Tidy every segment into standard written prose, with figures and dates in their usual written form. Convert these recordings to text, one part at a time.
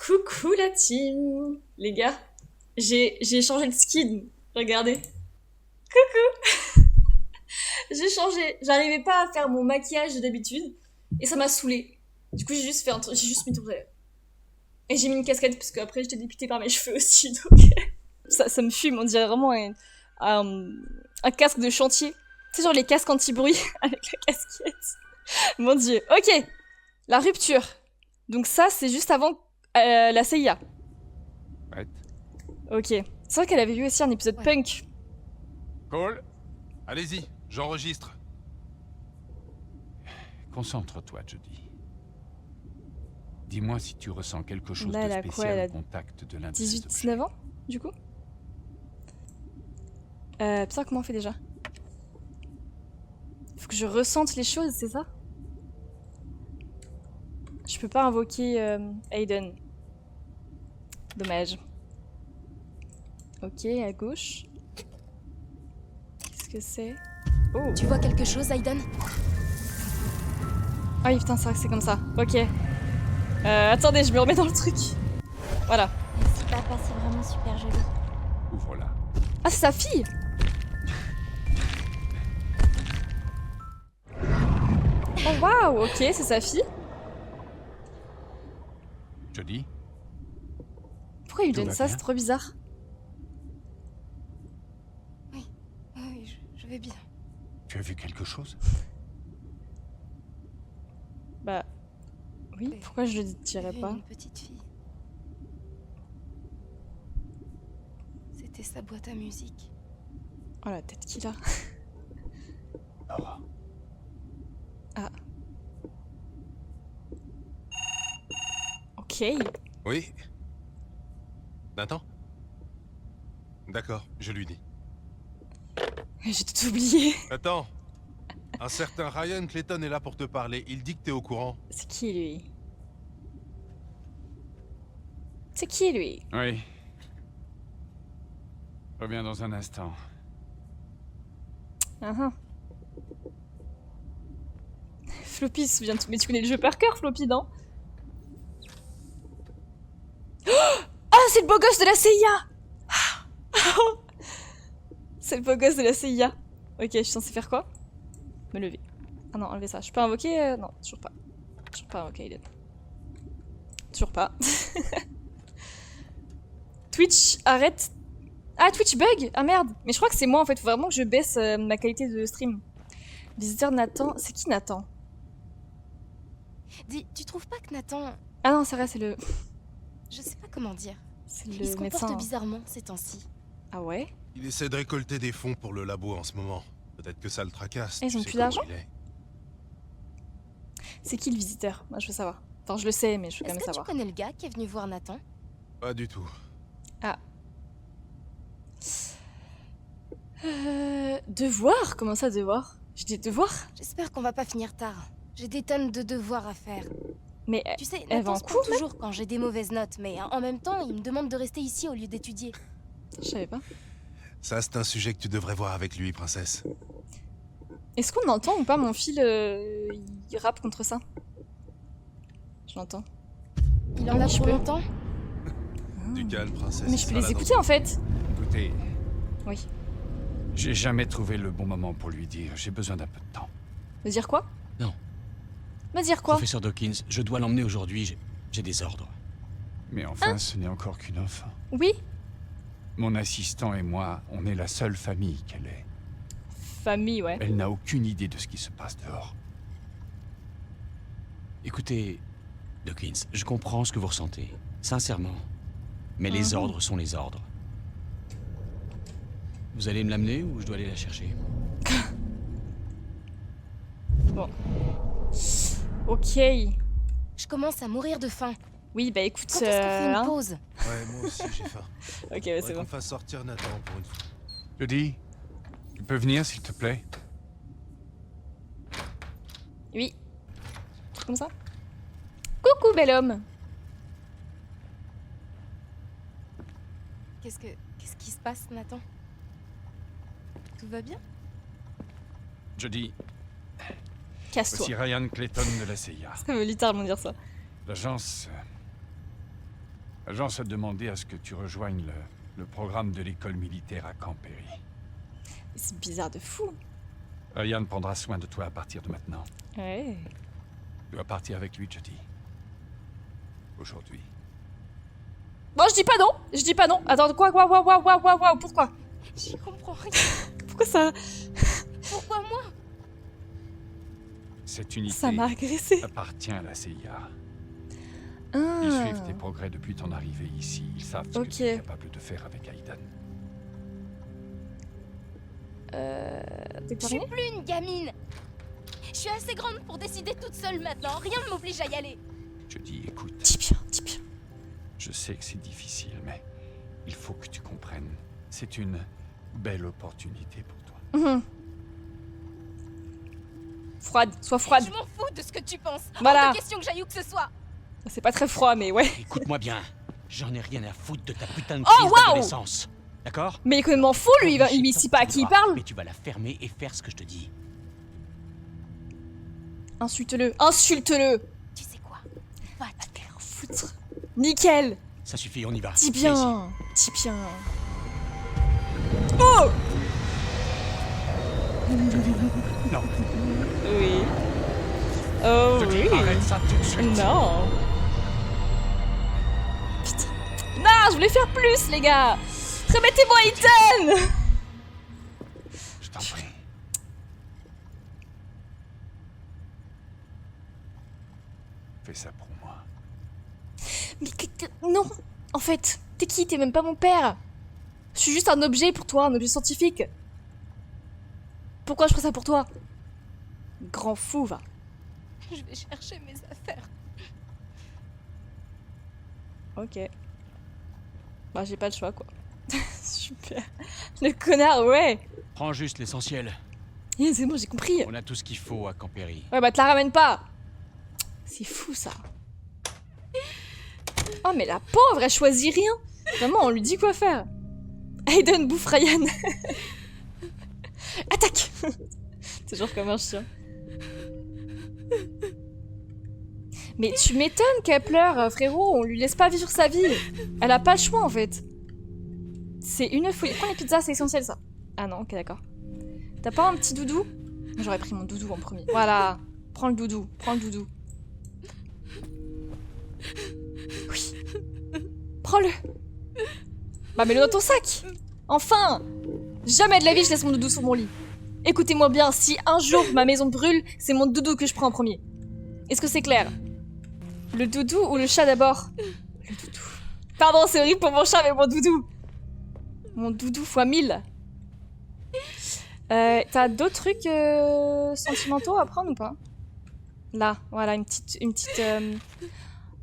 Coucou la team, les gars. J'ai changé de skin. Regardez. J'ai changé. J'arrivais pas à faire mon maquillage d'habitude et ça m'a saoulé. Du coup, j'ai juste mis tout vrai. Et j'ai mis une casquette parce qu'après j'étais dépitée par mes cheveux aussi. Donc ça me fume. On dirait vraiment un casque de chantier. C'est genre les casques anti-bruit avec la casquette. Mon dieu. Ok. La rupture. Donc ça, c'est juste avant la CIA. Prête? Ok. C'est vrai qu'elle avait vu aussi un épisode punk. Cole? Allez-y, j'enregistre. Concentre-toi, Jody. Dis-moi si tu ressens quelque chose Là, elle de a quoi, spécial elle au a contact de l'un de ces 18-19 objets. ans, du coup putain, comment on fait déjà? Faut que je ressente les choses, c'est ça? Je peux pas invoquer Aiden. Dommage. Ok, à gauche. Qu'est-ce que c'est? Oh! Tu vois quelque chose, Aiden? Ah oui, putain, c'est vrai que c'est comme ça. Ok. Attendez, je me remets dans le truc. Voilà. Merci papa, c'est vraiment super joli. Ouvre-la. Ah, c'est sa fille! Oh waouh, ok, c'est sa fille. Jody? Pourquoi il lui Tout donne va ça? bien C'est trop bizarre. Oui, je vais bien. Tu as vu quelque chose? Bah. Oui, pourquoi je le dirais J'ai vu pas? une petite fille. C'était sa boîte à musique. Oh la tête qu'il a. Nora. Ah. Ok. Oui. Nathan? D'accord, je lui dis. J'ai tout oublié. Attends. Un certain Ryan Clayton est là pour te parler. Il dit que t'es au courant. C'est qui lui? C'est qui lui? Oui. Reviens dans un instant. Ah. Floppy il se souvient de tout. Mais tu connais le jeu par cœur, Floppy, non? Ah, c'est le beau gosse de la CIA! C'est le beau gosse de la CIA. Ok, je suis censée faire quoi? Me lever. Ah non, enlever ça. Je peux invoquer non, toujours pas. Toujours pas invoquer Aiden. Toujours pas. Twitch, arrête. Ah, Twitch bug. Ah merde. Mais je crois que c'est moi en fait. Faut vraiment que je baisse ma qualité de stream. Visiteur Nathan. C'est qui Nathan? Dis, tu trouves pas que Nathan... Ah non, c'est vrai, c'est le... Je sais pas comment dire. C'est Il se le comporte médecin. bizarrement ces temps-ci. Ah ouais? Il essaie de récolter des fonds pour le labo en ce moment. Peut-être que ça le tracasse. Ils tu ont sais plus comment d'argent? il est. C'est qui le visiteur? Moi je veux savoir. Enfin, je le sais, mais je veux quand Est-ce même que tu savoir. connais le gars qui est venu voir Nathan? Pas du tout. Ah. Devoir? Comment ça, devoir? J'ai des devoirs? J'espère qu'on va pas finir tard. J'ai des tonnes de devoirs à faire. Mais Tu sais, elle va Nathan en se cours, plaint toujours quand j'ai des mauvaises notes, mais en même temps, il me demande de rester ici au lieu d'étudier. je savais pas. Ça, c'est un sujet que tu devrais voir avec lui, princesse. Est-ce qu'on entend ou pas mon fil il rappe contre ça? Je l'entends. Il en a je pour peux. longtemps? Du calme, princesse. Mais il je peux sera les là dans écouter un- en fait. Écoutez, Oui. j'ai jamais trouvé le bon moment pour lui dire. J'ai besoin d'un peu de temps. Me dire quoi? Non. Me dire quoi? Professeur Dawkins, je dois l'emmener aujourd'hui, j'ai des ordres. Mais enfin, ce n'est encore qu'une enfant. Oui? Mon assistant et moi, on est la seule famille qu'elle ait. Famille, ouais. Elle n'a aucune idée de ce qui se passe dehors. Écoutez, Dawkins, je comprends ce que vous ressentez, sincèrement. Mais les ordres sont les ordres. Vous allez me l'amener ou je dois aller la chercher? Bon. Ok. Je commence à mourir de faim. Oui, bah écoute. Quand est-ce qu'on fait une hein. pause? Ouais, moi aussi, j'ai faim. Ok, ouais, Faudrait c'est qu'on bon. fasse sortir Nathan pour une fois. Jody, tu peux venir s'il te plaît? Oui. Comme ça. Coucou, bel homme. Qu'est-ce qui se passe, Nathan? Tout va bien? Jody, Casse-toi. voici Ryan Clayton de la CIA. Ça veut littéralement dire ça. L'agence L'agence a demandé à ce que tu rejoignes le programme de l'école militaire à Camp Perry. C'est bizarre de fou. Ryan prendra soin de toi à partir de maintenant. Ouais. Tu dois partir avec lui, Jody. Aujourd'hui. Bon, je dis pas non. Je dis pas non. Attends, quoi, pourquoi? J'y comprends rien. Pourquoi ça? Pourquoi moi? Cette unité Ça m'a agressé. appartient à la CIA. Ah. Ils suivent tes progrès depuis ton arrivée ici. Ils savent ce Ok. que tu es capable de faire avec Aiden. T'es Je suis terminé? plus une gamine. Je suis assez grande pour décider toute seule maintenant. Rien ne m'oblige à y aller. Jody, écoute. Dis bien, dis bien. Je sais que c'est difficile, mais il faut que tu comprennes. C'est une belle opportunité pour toi. Mhm. Froide, sois froide. Je m'en fous de ce que tu penses. Voilà. Hors de question que j'aille où que ce soit. C'est pas très froid, mais ouais. Écoute-moi bien. J'en ai rien à foutre de ta putain de Oh, crise waouh d'adolescence. D'accord? Mais il est complètement fou, lui. Il sait pas à qui il parle. Mais tu vas la fermer et faire ce que je te dis. Insulte-le. Insulte-le. Tu sais quoi? Va te faire. Foutre. Nickel. Ça suffit, on y va. Dis Viens ici. bien. Dis bien. Oh! Non, Oui. Oh Jody, oui. arrête ça tout de suite. Non. Putain. Non, je voulais faire plus, les gars. Remettez-moi Ethan. Je t'en prie. Fais ça pour moi. Mais non. En fait, t'es qui? T'es même pas mon père. Je suis juste un objet pour toi, un objet scientifique. Pourquoi je ferais ça pour toi? Grand fou, va. Je vais chercher mes affaires. Ok. Bah, j'ai pas le choix, quoi. Super. Le connard, ouais. Prends juste l'essentiel. C'est bon, j'ai compris. On a tout ce qu'il faut à Camp Perry. Ouais, bah, te la ramène pas. C'est fou, ça. Oh, mais la pauvre, elle choisit rien. Vraiment, on lui dit quoi faire. Aiden bouffe Ryan. Attaque. Toujours comme un chien. Mais tu m'étonnes qu'elle pleure, frérot. On lui laisse pas vivre sa vie. Elle a pas le choix, en fait. C'est une folie. Prends les pizzas, c'est essentiel, ça. Ah non, ok, d'accord. T'as pas un petit doudou? J'aurais pris mon doudou en premier. Voilà. Prends le doudou. Prends le doudou. Oui. Prends-le. Bah, mets-le dans ton sac. Enfin. Jamais de la vie, je laisse mon doudou sur mon lit. Écoutez-moi bien, si un jour ma maison brûle, c'est mon doudou que je prends en premier. Est-ce que c'est clair? Le doudou ou le chat d'abord? Le doudou. Pardon, c'est horrible pour mon chat, mais mon doudou. Mon doudou fois 1000. T'as d'autres trucs sentimentaux à prendre ou pas? Là, voilà, une petite...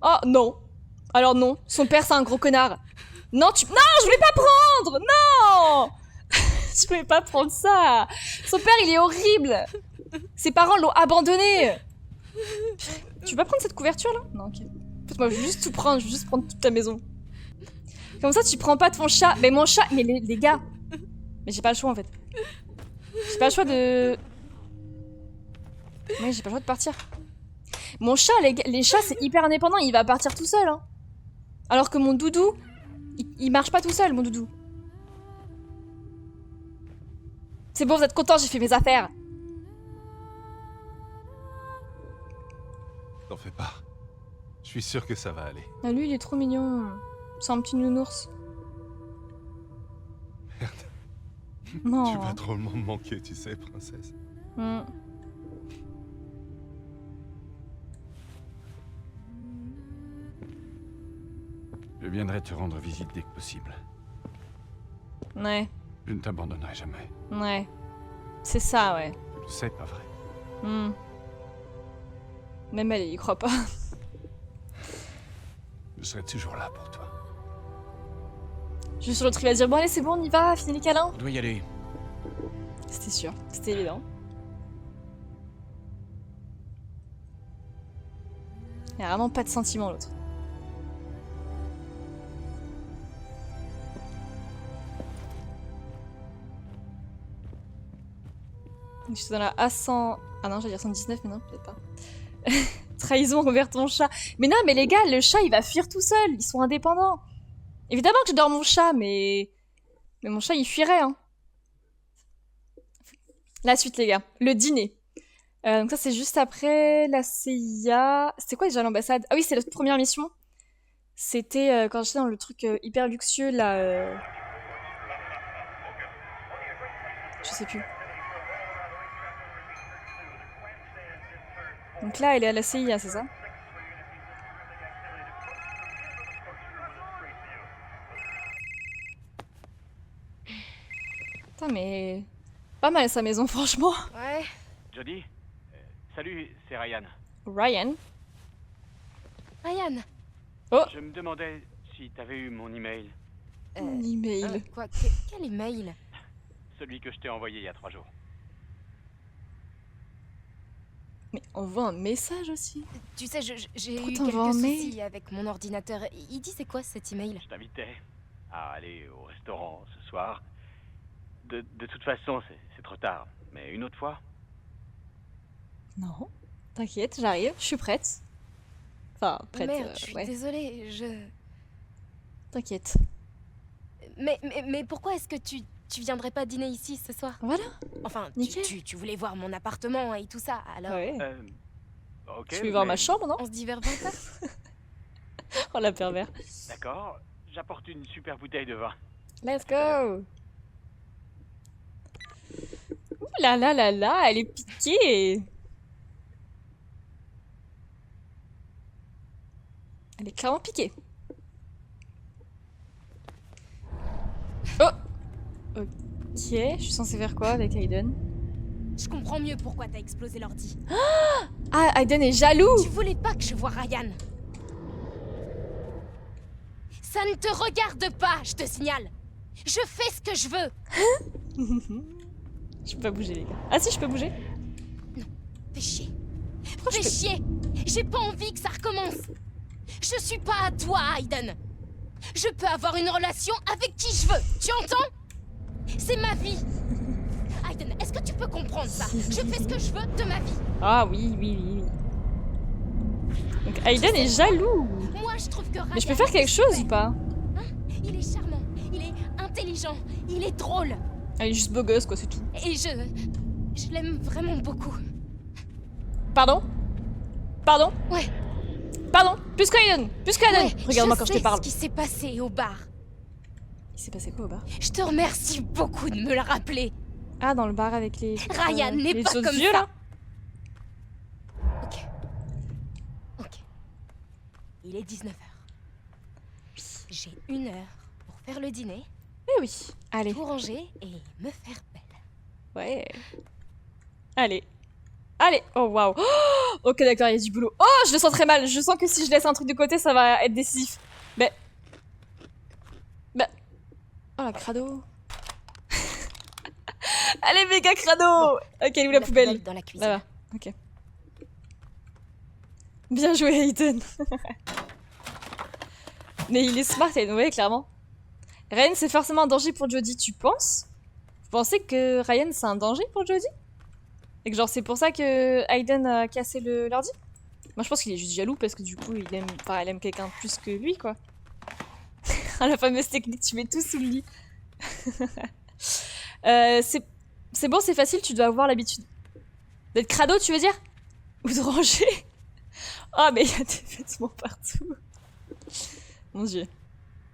Oh, non. Alors non, son père c'est un gros connard. Non, Non, je voulais pas prendre. Non. Je voulais pas prendre ça. Son père, il est horrible. Ses parents l'ont abandonné. Tu veux pas prendre cette couverture, là? Non, ok. En fait, moi, je veux juste tout prendre. Je veux juste prendre toute ta maison. Comme ça, tu prends pas ton chat. Mais mon chat... Mais les gars... Mais j'ai pas le choix, en fait. J'ai pas le choix de... Ouais, j'ai pas le choix de partir. Mon chat, les chats, c'est hyper indépendant. Il va partir tout seul, hein. Alors que mon doudou... Il marche pas tout seul, mon doudou. C'est bon, vous êtes contents, j'ai fait mes affaires. T'en fais pas. Je suis sûr que ça va aller. Ah, lui, il est trop mignon. C'est un petit nounours. Merde. Non. Tu vas drôlement me manquer, tu sais, princesse. Mm. Je viendrai te rendre visite dès que possible. Ouais, Je ne t'abandonnerai jamais. ouais. C'est ça, ouais. Tu le sais, pas vrai? Mm. Même elle, elle y croit pas. Je serai toujours là pour toi. Juste sur l'autre, il va dire bon, allez, c'est bon, on y va, finis les câlins. On doit y aller. C'était sûr, c'était évident. Il y a vraiment pas de sentiment, l'autre. Je te donne la A100... Ah non, j'allais dire 119, mais non, peut-être pas. Trahison envers ton chat. Mais non, mais les gars, le chat, il va fuir tout seul. Ils sont indépendants. Évidemment que j'adore mon chat, mais mon chat, il fuirait, hein. La suite, les gars. Le dîner. Donc ça, c'est juste après la CIA. C'était quoi déjà l'ambassade? Ah oui, c'est la toute première mission. C'était quand j'étais dans le truc hyper luxueux, là... Je sais plus. Donc là, elle est à la CIA, c'est ça? Putain, mais... Pas mal sa maison, franchement. Ouais. Jody, salut, c'est Ryan. Ryan. Ryan. Je me demandais si t'avais eu mon email, Mon email. Quoi quel email? celui que je t'ai envoyé il y a 3 jours. Mais on voit un message aussi. Tu sais, j'ai Pourquoi eu t'envoies un quelques mail soucis avec mon ordinateur. Il disait quoi cet email? Je t'invitais à aller au restaurant ce soir. De toute façon, c'est trop tard. Mais une autre fois, Non. T'inquiète, j'arrive, je suis prête. Enfin, prête, Merde, je suis ouais. désolée, T'inquiète. Mais pourquoi est-ce que tu viendrais pas dîner ici ce soir? Voilà. Enfin, Nickel. tu voulais voir mon appartement et tout ça, alors Ouais. ok. Tu veux voir ma mais- chambre, non? on se dit vers 20h? Oh la pervers. D'accord, j'apporte une super bouteille de vin. Let's go. Ouh là là là là, elle est piquée. Elle est clairement piquée. Oh. Ok, je suis censée faire quoi avec Aiden? Je comprends mieux pourquoi t'as explosé l'ordi. Ah, Aiden est jaloux. Tu voulais pas que je voie Ryan. Ça ne te regarde pas, je te signale. Je fais ce que je veux. Je peux pas bouger, les gars. Ah si, je peux bouger. Fais chier. Pourquoi je Fais peux... chier. J'ai pas envie que ça recommence. Je suis pas à toi, Aiden. Je peux avoir une relation avec qui je veux. Tu entends? C'est ma vie. Aiden, est-ce que tu peux comprendre ça? Je fais ce que je veux de ma vie. Ah oui, oui, oui, oui. Donc Aiden est jaloux. Moi, je trouve que Ryan... Mais je peux faire quelque chose ou pas? Il est charmant, il est intelligent, il est drôle. Elle est juste beau gosse, quoi, c'est tout. Et je l'aime vraiment beaucoup. Pardon? Pardon? Ouais. Pardon? Plus qu'Aiden! Plus qu'Aiden! Ouais, Regarde-moi quand je te sais parle. ce qui s'est passé au bar. Il s'est passé quoi au bar? Je te remercie beaucoup de me le rappeler. Ah, dans le bar avec les... Ryan n'est les pas autres comme vieux, ça. là? Ok. Il est 19h. J'ai 1 heure pour faire le dîner, Eh oui. Allez. tout ranger et me faire belle. Ouais. Allez. Allez. Oh, waouh. Oh, ok, d'accord, il y a du boulot. Oh, je le sens très mal. Je sens que si je laisse un truc de côté, ça va être décisif. Mais... Oh, la crado. Allez, méga crado. Ok, où la poubelle? dans la cuisine. Là-bas. Ok. Bien joué, Aiden. Mais il est smart, Aiden, ouais, clairement. Ryan, c'est forcément un danger pour Jodie, tu penses? Vous pensez que Ryan, c'est un danger pour Jodie? Et que genre, c'est pour ça que Aiden a cassé l'ordi? Moi, je pense qu'il est juste jaloux parce que du coup, il aime, enfin, elle aime quelqu'un de plus que lui, quoi. La fameuse technique, tu mets tout sous le lit. C'est bon, c'est facile, tu dois avoir l'habitude. D'être crado, tu veux dire? Ou de ranger? Oh, mais il y a des vêtements partout. Mon dieu.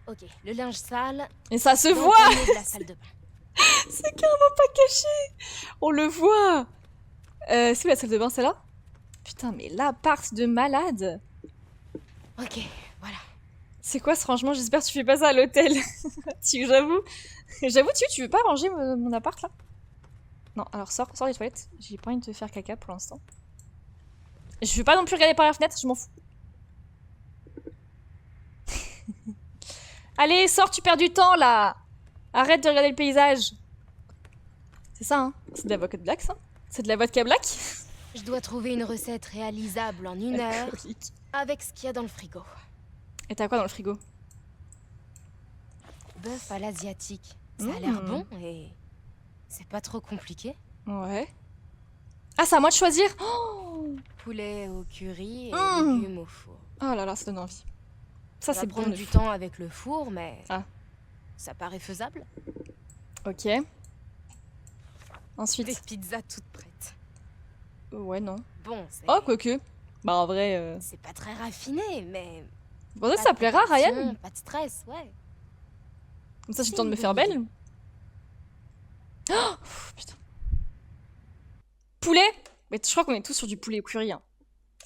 Ok, le linge sale. Et ça se dans le voit! panier de la salle de bain. C'est carrément pas caché! On le voit! C'est où la salle de bain, c'est là? Putain, mais l'appart de malade! Ok, voilà. C'est quoi ce rangement? J'espère que tu fais pas ça à l'hôtel. J'avoue. J'avoue, tu veux pas ranger mon appart là? Non, alors sors des toilettes. J'ai pas envie de te faire caca pour l'instant. Je veux pas non plus regarder par la fenêtre, je m'en fous. Allez, sors, tu perds du temps là! Arrête de regarder le paysage. C'est ça, hein? C'est de la vodka black, ça? C'est de la vodka black? Je dois trouver une recette réalisable en 1 heure Alcoolique. avec ce qu'il y a dans le frigo. Et t'as quoi dans le frigo? Bœuf à l'asiatique. Ça a l'air bon et c'est pas trop compliqué. Ouais. Ah, c'est à moi de choisir. Oh, Poulet au curry et Mmh. légumes au four. oh là là, ça donne envie. Ça, Ça c'est va bon. prendre de du fou. temps avec le four, mais Ah. ça paraît faisable. Ok. Des Ensuite. pizzas toutes prêtes. Ouais, non. Bon, c'est Oh, quoique. Bah, en vrai. c'est pas très raffiné, mais Bon, ça, pas ça de plaira, Ryan. préparation, pas de stress, ouais. Comme ça, j'ai C'est le temps de une me faire bonne belle. Oh, putain. Poulet. Mais je crois qu'on est tous sur du poulet au curry. Hein.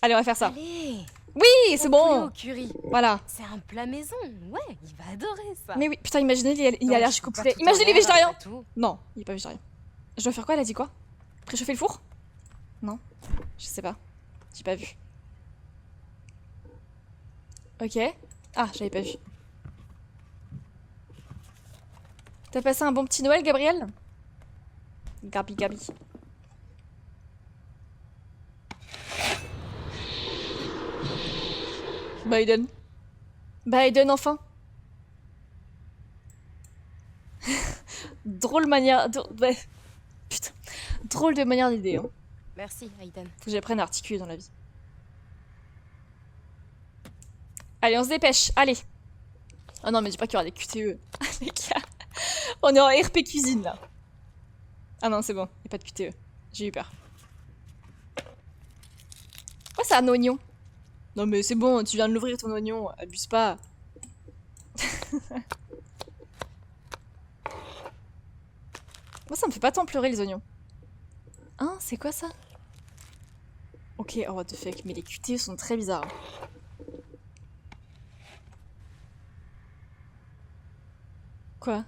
Allez, on va faire ça. Allez, Oui, c'est au poulet bon. au curry. Voilà. C'est un plat maison, ouais, il va adorer ça. Mais oui, putain, imaginez, il est Donc, allergique je au fous pas poulet. tout en Imaginez les l'air, végétariens. après tout. Non, il est pas végétarien. Je dois faire quoi? Elle a dit quoi? Préchauffer le four? Non, je sais pas. J'ai pas vu. Ok. Ah, j'avais pas vu. T'as passé un bon petit Noël, Gabriel? Gabi, Gabi. Biden. Biden, enfin. Drôle manière... Ouais. Putain. Drôle de manière d'idée. Hein. Merci, Aiden. Faut que j'apprenne à articuler dans la vie. Allez, on se dépêche. Allez. Oh non, mais dis pas qu'il y aura des QTE. Les gars. On est en RP cuisine, là. Ah non, c'est bon. Il n'y a pas de QTE. J'ai eu peur. Oh, c'est un oignon. Non, mais c'est bon. Tu viens de l'ouvrir, ton oignon. Abuse pas. Moi, ça me fait pas tant pleurer, les oignons. Hein, c'est quoi ça? Ok, oh what the fuck, mais les QTE sont très bizarres. Quoi?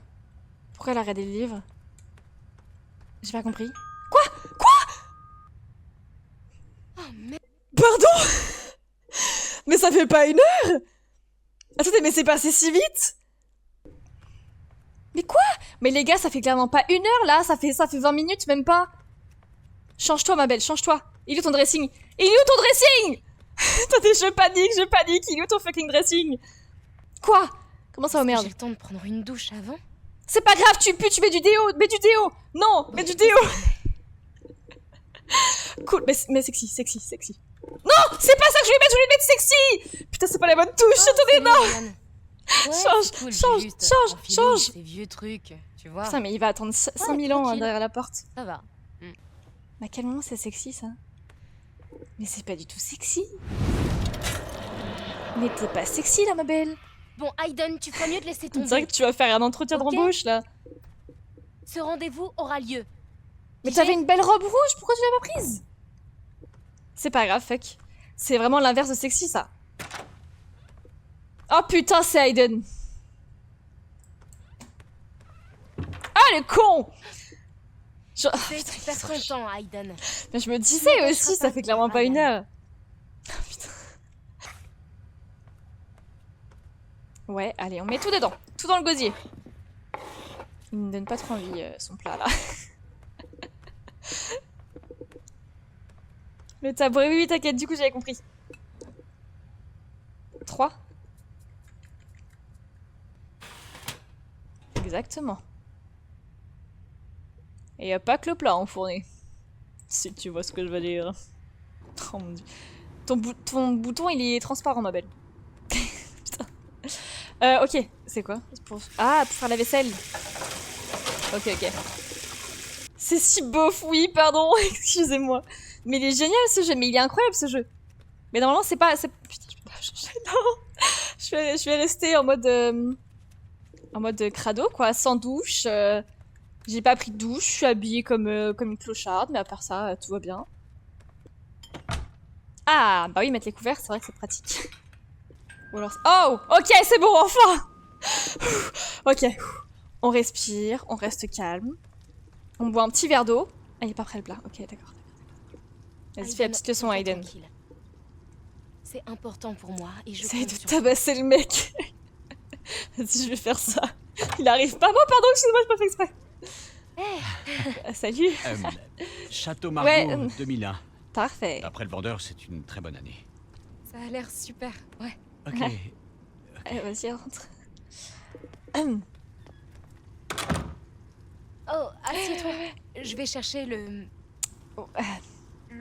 Pourquoi elle a regardé le livre? J'ai pas compris. Oh, mais Pardon? Mais ça fait pas 1 heure? Attendez, mais c'est passé si vite? Mais quoi? Mais les gars, ça fait clairement pas 1 heure là, ça fait 20 minutes, même pas. Change-toi, ma belle, change-toi. Il est où ton dressing? Il est où ton dressing? Attendez, je panique, il est où ton fucking dressing? Quoi? Comment ça, oh merde? j'ai le temps de prendre une douche avant. C'est pas grave, tu pues, tu mets du déo, non, mets du déo. Cool, mais sexy. Non, c'est pas ça que je voulais mettre sexy. Putain, c'est pas la bonne touche, attendez, non. Change. Ces vieux trucs, tu vois. Putain, mais il va attendre 5000 ans hein, tranquille. derrière la porte. Ça va. Mais à quel moment c'est sexy, ça? Mais c'est pas du tout sexy. Mais t'es pas sexy, là, ma belle. Bon, Aiden, tu ferais mieux de laisser On dirait tomber. que tu vas faire un entretien Ok. d'embauche, là. Ce rendez-vous aura lieu. Mais Pigé t'avais une belle robe rouge, pourquoi tu l'as pas prise? C'est pas grave, fuck. C'est vraiment l'inverse de sexy, ça. Oh putain, c'est Aiden. Ah, le con! C'est super content, Aiden. Mais je me disais m'empêcheras aussi, pas ça de fait clairement pas 1 Ryan. heure. Ah, putain. Ouais, allez, on met tout dedans. Tout dans le gosier. Il me donne pas trop envie, son plat, là. Le tabouret, oui, t'inquiète, du coup, j'avais compris. 3. Exactement. Et y a pas que le plat enfourné. Si tu vois ce que je veux dire. Oh mon dieu. Ton bouton, il est transparent, ma belle. Putain. Ok, c'est quoi? Ah, pour faire la vaisselle. Ok. C'est si beauf, oui, pardon, excusez-moi. Mais il est génial ce jeu, mais il est incroyable ce jeu. Mais normalement, c'est pas... Putain, je peux pas changer, non. Je vais rester en mode crado, quoi, sans douche. J'ai pas pris de douche, je suis habillée comme une clocharde, mais à part ça, tout va bien. Ah, bah oui, mettre les couverts, c'est vrai que c'est pratique. Ou alors... Oh, ok, c'est bon, enfin. Ok, on respire, on reste calme. On boit un petit verre d'eau. Ah, il est pas prêt le plat, ok, d'accord. Vas-y, fais la petite leçon, Aiden. Tranquille. C'est important pour moi et je Essaye compte de sur toi. tabasser le mec. Vas-y, je vais faire ça. Il arrive pas. Bon, pardon, excuse-moi, j'ai pas fait exprès. Salut. Château Margaux Ouais, 2001. Parfait. D'après le vendeur, c'est une très bonne année. Ça a l'air super, ouais. Ok. Allez, vas-y, rentre. Oh, assieds-toi. Je vais chercher le... Oh,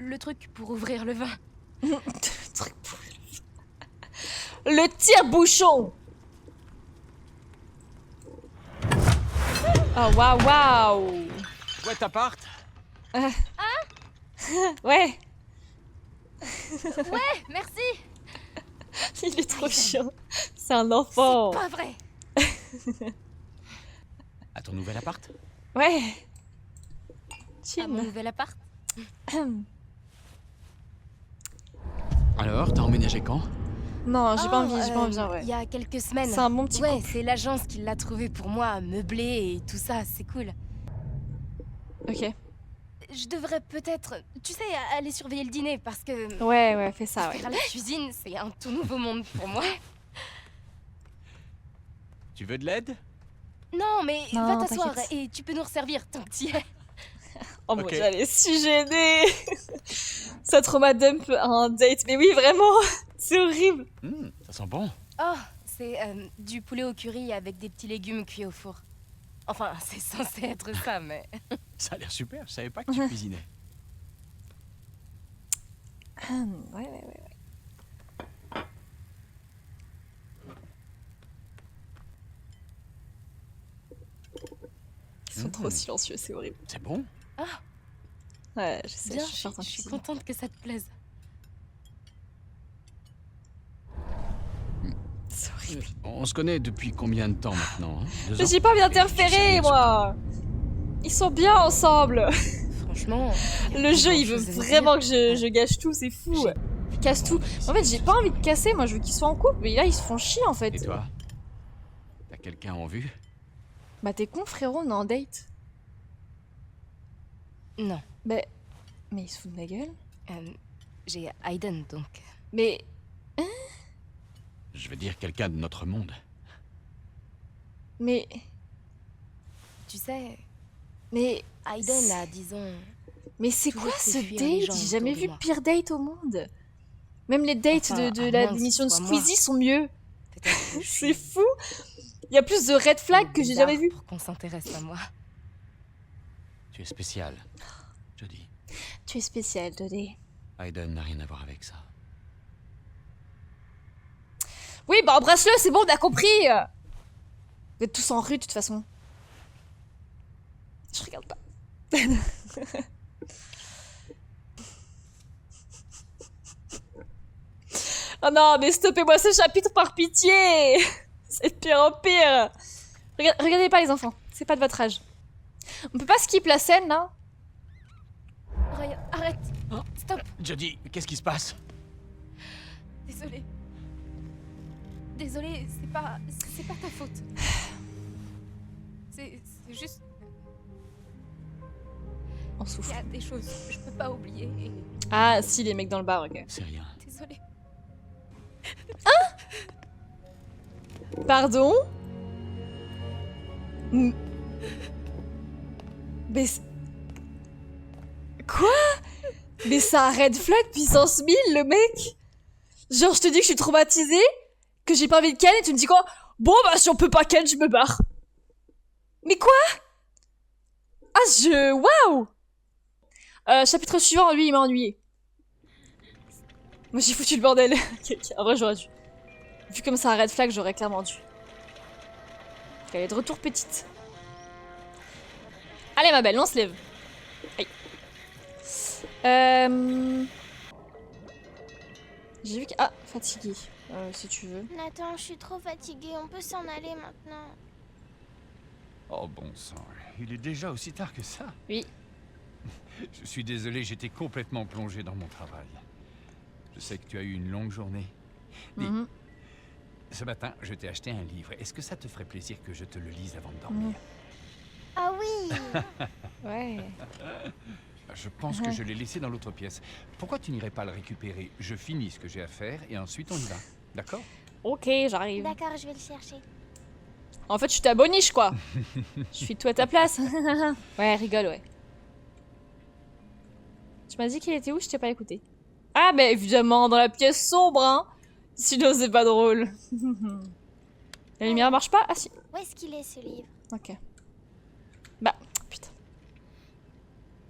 le truc pour ouvrir le vin. Truc pourri. Le tire-bouchon. Oh waouh waouh. Ouais, t'appart. Ouais, Ouais, merci. il est trop chiant. C'est un enfant. C'est pas vrai. À ton nouvel appart? Ouais. À mon Chill. nouvel appart. Alors, t'as emménagé quand? Non, j'ai pas envie, Il ouais. y a quelques semaines. C'est un bon petit Ouais, couple. c'est l'agence qui l'a trouvé pour moi, meublé et tout ça, c'est cool. Ok. Je devrais peut-être, tu sais, aller surveiller le dîner parce que Ouais, fais ça, ouais. faire la cuisine, c'est un tout nouveau monde pour moi. Tu veux de l'aide? Non, mais Non, va t'asseoir t'inquiète. et tu peux nous resservir tant que t'y es. Oh mon Ok. dieu, elle est si gênée. Ça trauma dump à un date. Mais oui, vraiment. C'est horrible. Ça sent bon. Oh, c'est du poulet au curry avec des petits légumes cuits au four. Enfin, c'est censé être ça, mais... Ça a l'air super, je savais pas que tu cuisinais. Ouais. Ils sont trop silencieux, c'est horrible. C'est bon? Ouais, je sais, Bien, je suis en je suis contente que ça te plaise. C'est horrible. On se connaît depuis combien de temps maintenant, hein? 2 Mais ans? j'ai pas envie Et tu sais d'interférer, rien de moi. Ils sont bien ensemble. Franchement... y a Le pas jeu, il veut grand-chose à me vraiment dire. que je gâche tout, c'est fou. Je casse tout. En fait, j'ai pas envie de casser, moi je veux qu'ils soient en couple, mais là ils se font chier en fait. Et toi? T'as quelqu'un en vue? Bah t'es con frérot, on est en date. Non, Mais il se fout de ma gueule. j'ai Aiden, donc... Mais Je veux dire quelqu'un de notre monde. mais Tu sais, mais Aiden a, disons... mais c'est toujours quoi fait ce fuir les date? gens J'ai jamais autour de vu moi. pire date au monde. Même les dates Enfin, de à la moins que ce l'émission de soit moi. Squeezie sont mieux. Peut-être que je C'est suis fou. Il y a plus de red flags que j'ai bizarre jamais vu. pour qu'on s'intéresse à moi. Tu es spécial, Jodie. Tu es spécial, Dodé. Aiden n'a rien à voir avec ça. Oui, bah embrasse-le, c'est bon, on a compris. Vous êtes tous en rue de toute façon. Je regarde pas. Oh non, mais stoppez-moi ce chapitre par pitié. C'est de pire en pire. Regardez pas les enfants, c'est pas de votre âge. On peut pas skip la scène là? Ryan, arrête. Hein? Stop. Jodie, qu'est-ce qui se passe? Désolée. Désolée, c'est pas ta faute. C'est juste... On Il souffle. y a des choses que je peux pas oublier. Et... Ah si, les mecs dans le bar, ok. C'est rien. Désolée. Pardon? Mais... Quoi? Mais c'est un red flag puissance 1000, le mec! Genre, je te dis que je suis traumatisée, que j'ai pas envie de ken, et tu me dis quoi? Bon, bah, si on peut pas ken, je me barre. Mais quoi? Ah, waouh! Chapitre suivant, lui, il m'a ennuyé. Moi, j'ai foutu le bordel. Ok, en vrai, j'aurais dû. Vu comme c'est un red flag, j'aurais clairement dû. Elle est de retour petite. Allez ma belle, on se lève. Aïe. J'ai vu que... Ah, fatiguée. Si tu veux. Nathan, je suis trop fatiguée, on peut s'en aller maintenant. Oh bon sang, il est déjà aussi tard que ça. Oui. Je suis désolé, j'étais complètement plongé dans mon travail. Je sais que tu as eu une longue journée. Dis, Mhm. ce matin, je t'ai acheté un livre. Est-ce que ça te ferait plaisir que je te le lise avant de dormir? Ah oui. Ouais. Je pense que je l'ai laissé dans l'autre pièce. Pourquoi tu n'irais pas le récupérer? Je finis ce que j'ai à faire et ensuite on y va. D'accord? Ok, j'arrive. D'accord, je vais le chercher. En fait, je suis ta boniche, quoi. Je suis tout à ta place. Ouais, rigole, ouais. Tu m'as dit qu'il était où? Je t'ai pas écouté. Ah, mais évidemment, dans la pièce sombre, hein. Sinon, c'est pas drôle. La lumière marche pas? Ah si. Où est-ce qu'il est, ce livre? Ok. Bah, putain.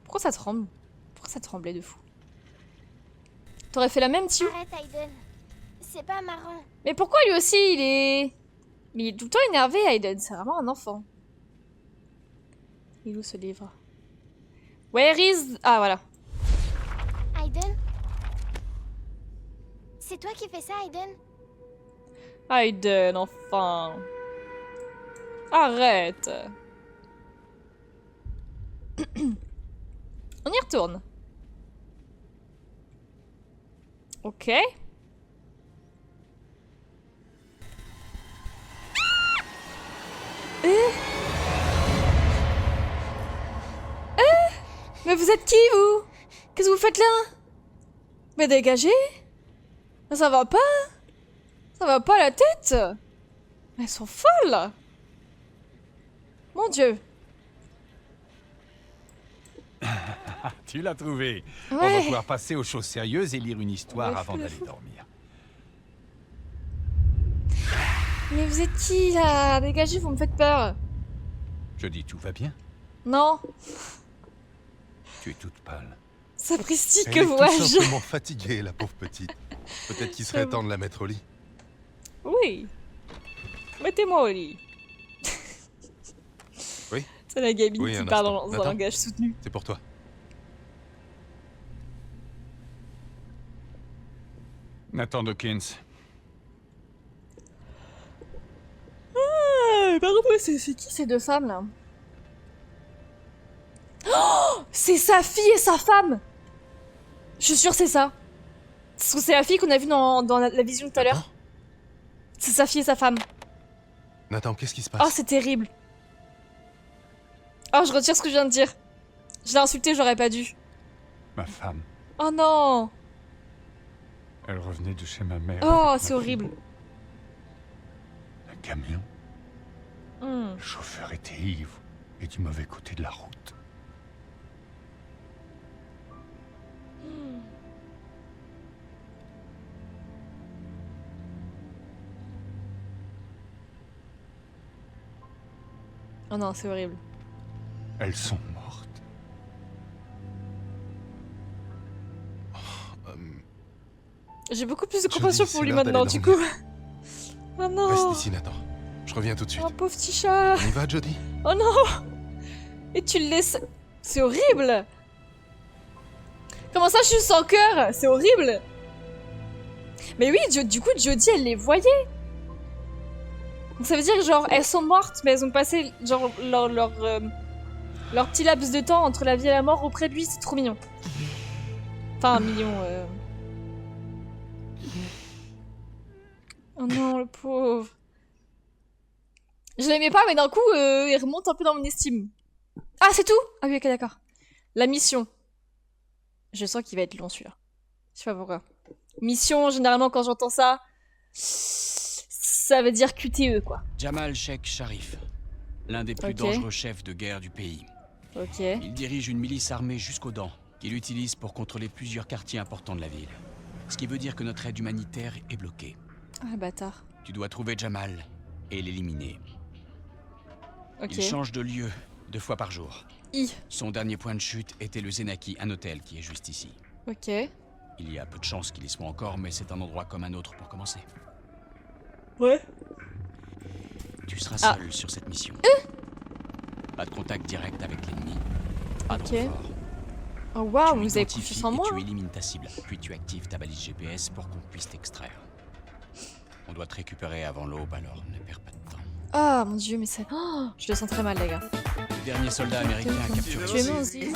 Pourquoi ça tremble? Pourquoi ça tremblait de fou? T'aurais fait la même, Tio? Arrête, Aiden. C'est pas marrant. Mais pourquoi lui aussi, il est... Mais il est tout le temps énervé, Aiden. C'est vraiment un enfant. Il est où ce livre? Where is... Ah, voilà. Aiden? C'est toi qui fais ça, Aiden? Aiden, enfin. Arrête. On y retourne. Ok. Mais vous êtes qui, vous? Qu'est-ce que vous faites là? Mais dégagez. Ça va pas? Ça va pas la tête? Elles sont folles. Mon Dieu. Tu l'as trouvé. On va Ouais. pouvoir passer aux choses sérieuses et lire une histoire Ouais, avant fou, d'aller fou. dormir. Mais vous êtes qui, là? Dégagez, vous me faites peur. Je dis tout va bien. Non. Tu es toute pâle. Sapristi, Elle que est tout vois-je? simplement fatiguée, la pauvre petite. Peut-être qu'il serait C'est temps de la mettre au lit. Oui. Mettez-moi au lit. Oui. C'est la gamine Oui, qui un parle instant. dans un Nathan. langage soutenu. C'est pour toi. Nathan Dawkins. Par contre, c'est qui ces deux femmes là? Oh, c'est sa fille et sa femme. Je suis sûre c'est ça. C'est la fille qu'on a vue dans la vision tout à l'heure. C'est sa fille et sa femme. Nathan, qu'est-ce qui se Oh, passe? c'est terrible. Oh, je retire ce que je viens de dire. Je l'ai insulté, j'aurais pas dû. Ma femme. Oh non. Elle revenait de chez ma mère. Oh, avec c'est ma horrible. fille. Un camion. Hmm. Le chauffeur était ivre et du mauvais côté de la route. Oh non, c'est horrible. Elles sont mortes. J'ai beaucoup plus de Je compassion dis, pour c'est lui l'heure maintenant, d'aller du coup. dormir. Oh non. Reste ici, Nathan. Je reviens tout de suite. Oh, pauvre petit chat. On y va, Jodie? Oh non. Et tu le laisses... C'est horrible. Comment ça, je suis sans cœur? C'est horrible. Mais oui, du coup, Jodie, elle les voyait. Donc ça veut dire, genre, elles sont mortes, mais elles ont passé, genre, leur petit laps de temps entre la vie et la mort auprès de lui. C'est trop mignon. Enfin, mignon, Oh non, le pauvre. Je l'aimais pas, mais d'un coup, il remonte un peu dans mon estime. Ah, c'est tout? Ah oui, ok, d'accord. La mission. Je sens qu'il va être long, celui-là. Je sais pas pourquoi. Mission, généralement, quand j'entends ça, ça veut dire QTE, quoi. Jamal Sheikh Sharif, l'un des plus Ok. dangereux chefs de guerre du pays. Ok. Il dirige une milice armée jusqu'aux dents, qu'il utilise pour contrôler plusieurs quartiers importants de la ville. Ce qui veut dire que notre aide humanitaire est bloquée. Ah, le bâtard. Tu dois trouver Jamal et l'éliminer. Ok. Il change de lieu 2 fois par jour. I. Son dernier point de chute était le Zenaki, un hôtel qui est juste ici. Ok. Il y a peu de chances qu'il y soit encore, mais c'est un endroit comme un autre pour commencer. Ouais. Tu seras Ah. seul sur cette mission. Pas de contact direct avec l'ennemi. Pas Ok. trop fort. Oh waouh, Tu vous avez l'identifies confiance en et moi. tu élimines ta cible, puis tu actives ta balise GPS pour qu'on puisse t'extraire. On doit te récupérer avant l'aube, alors ne perds pas de temps. Ah, mon dieu, mais c'est... Oh, je le sens très mal, les gars. Le dernier soldat américain a capturé. Tu es moi aussi.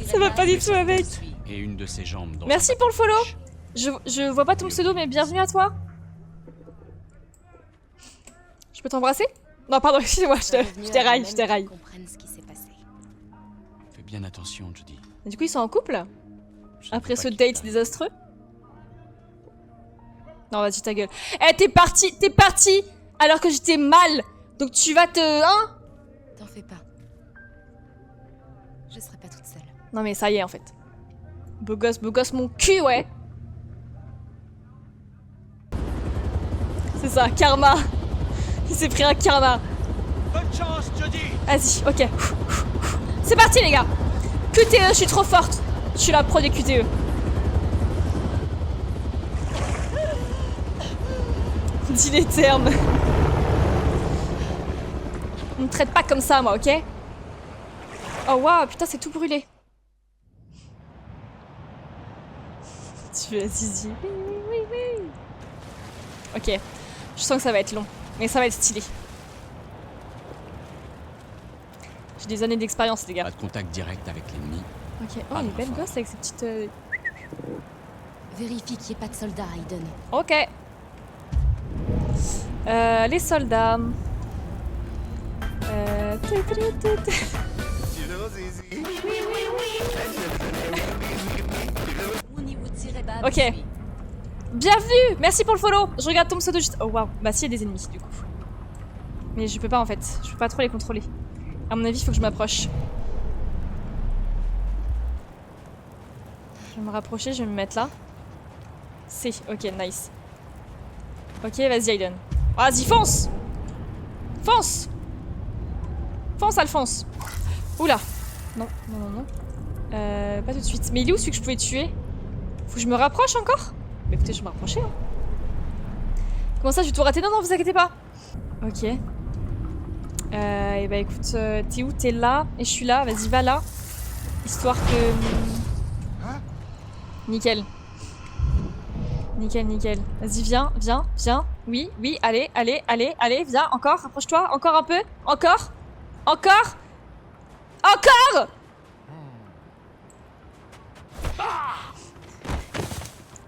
Ça va pas du tout avec. Et une de ses jambes dans Merci son pour le follow. poche. Je vois pas ton pseudo, mais bienvenue à toi. Je peux t'embrasser? Non, pardon, excusez-moi, je déraille, je déraille. Comprenne ce qui s'est passé. Fais bien attention, Judy. Et du coup, ils sont en couple? Je ne Après veux ce pas qu'il date t'arrive. désastreux? Non, vas-y, ta gueule. Eh, t'es parti alors que j'étais mal. Donc tu vas te... Hein? T'en fais pas. Je serai pas toute seule. Non mais ça y est, en fait. Beau gosse, mon cul, ouais. C'est ça, karma. Il s'est pris un karma. Bonne chance, Jody. Vas-y, ok. C'est parti, les gars. QTE, je suis trop forte. Je suis la pro des QTE. Dis les termes. On me traite pas comme ça, moi, ok? Oh waouh, putain, c'est tout brûlé. Tu es Zizi. Oui, oui, oui, oui. Ok, je sens que ça va être long, mais ça va être stylé. J'ai des années d'expérience, les gars. Pas de contact direct avec l'ennemi. Ok, oh, elle est belle gosse avec ses petites... Vérifie qu'il n'y ait pas de soldats, Aiden. Ok. Les soldats. Ok. Bienvenue. Merci pour le follow. Je regarde ton pseudo juste... Oh waouh. Bah si, il y a des ennemis du coup. Mais je peux pas en fait. Je peux pas trop les contrôler. À mon avis, il faut que je m'approche. Je vais me rapprocher, je vais me mettre là. C'est... Ok, nice. Ok, vas-y Aiden. Vas-y, fonce! Fonce! Fonce, Alphonse! Oula! Non, non, non, non. Pas tout de suite. Mais il est où celui que je pouvais tuer? Faut que je me rapproche encore? Bah écoutez, je vais me rapprocher. Hein. Comment ça, je vais tout rater? Non, non, vous inquiétez pas. Ok. Et bah écoute, t'es où? T'es là, et je suis là. Vas-y, va là. Histoire que... Nickel. Nickel, nickel. Vas-y, viens, viens, viens. Oui, oui, allez, allez, allez, allez, viens, encore, rapproche-toi, encore un peu, encore, encore, encore.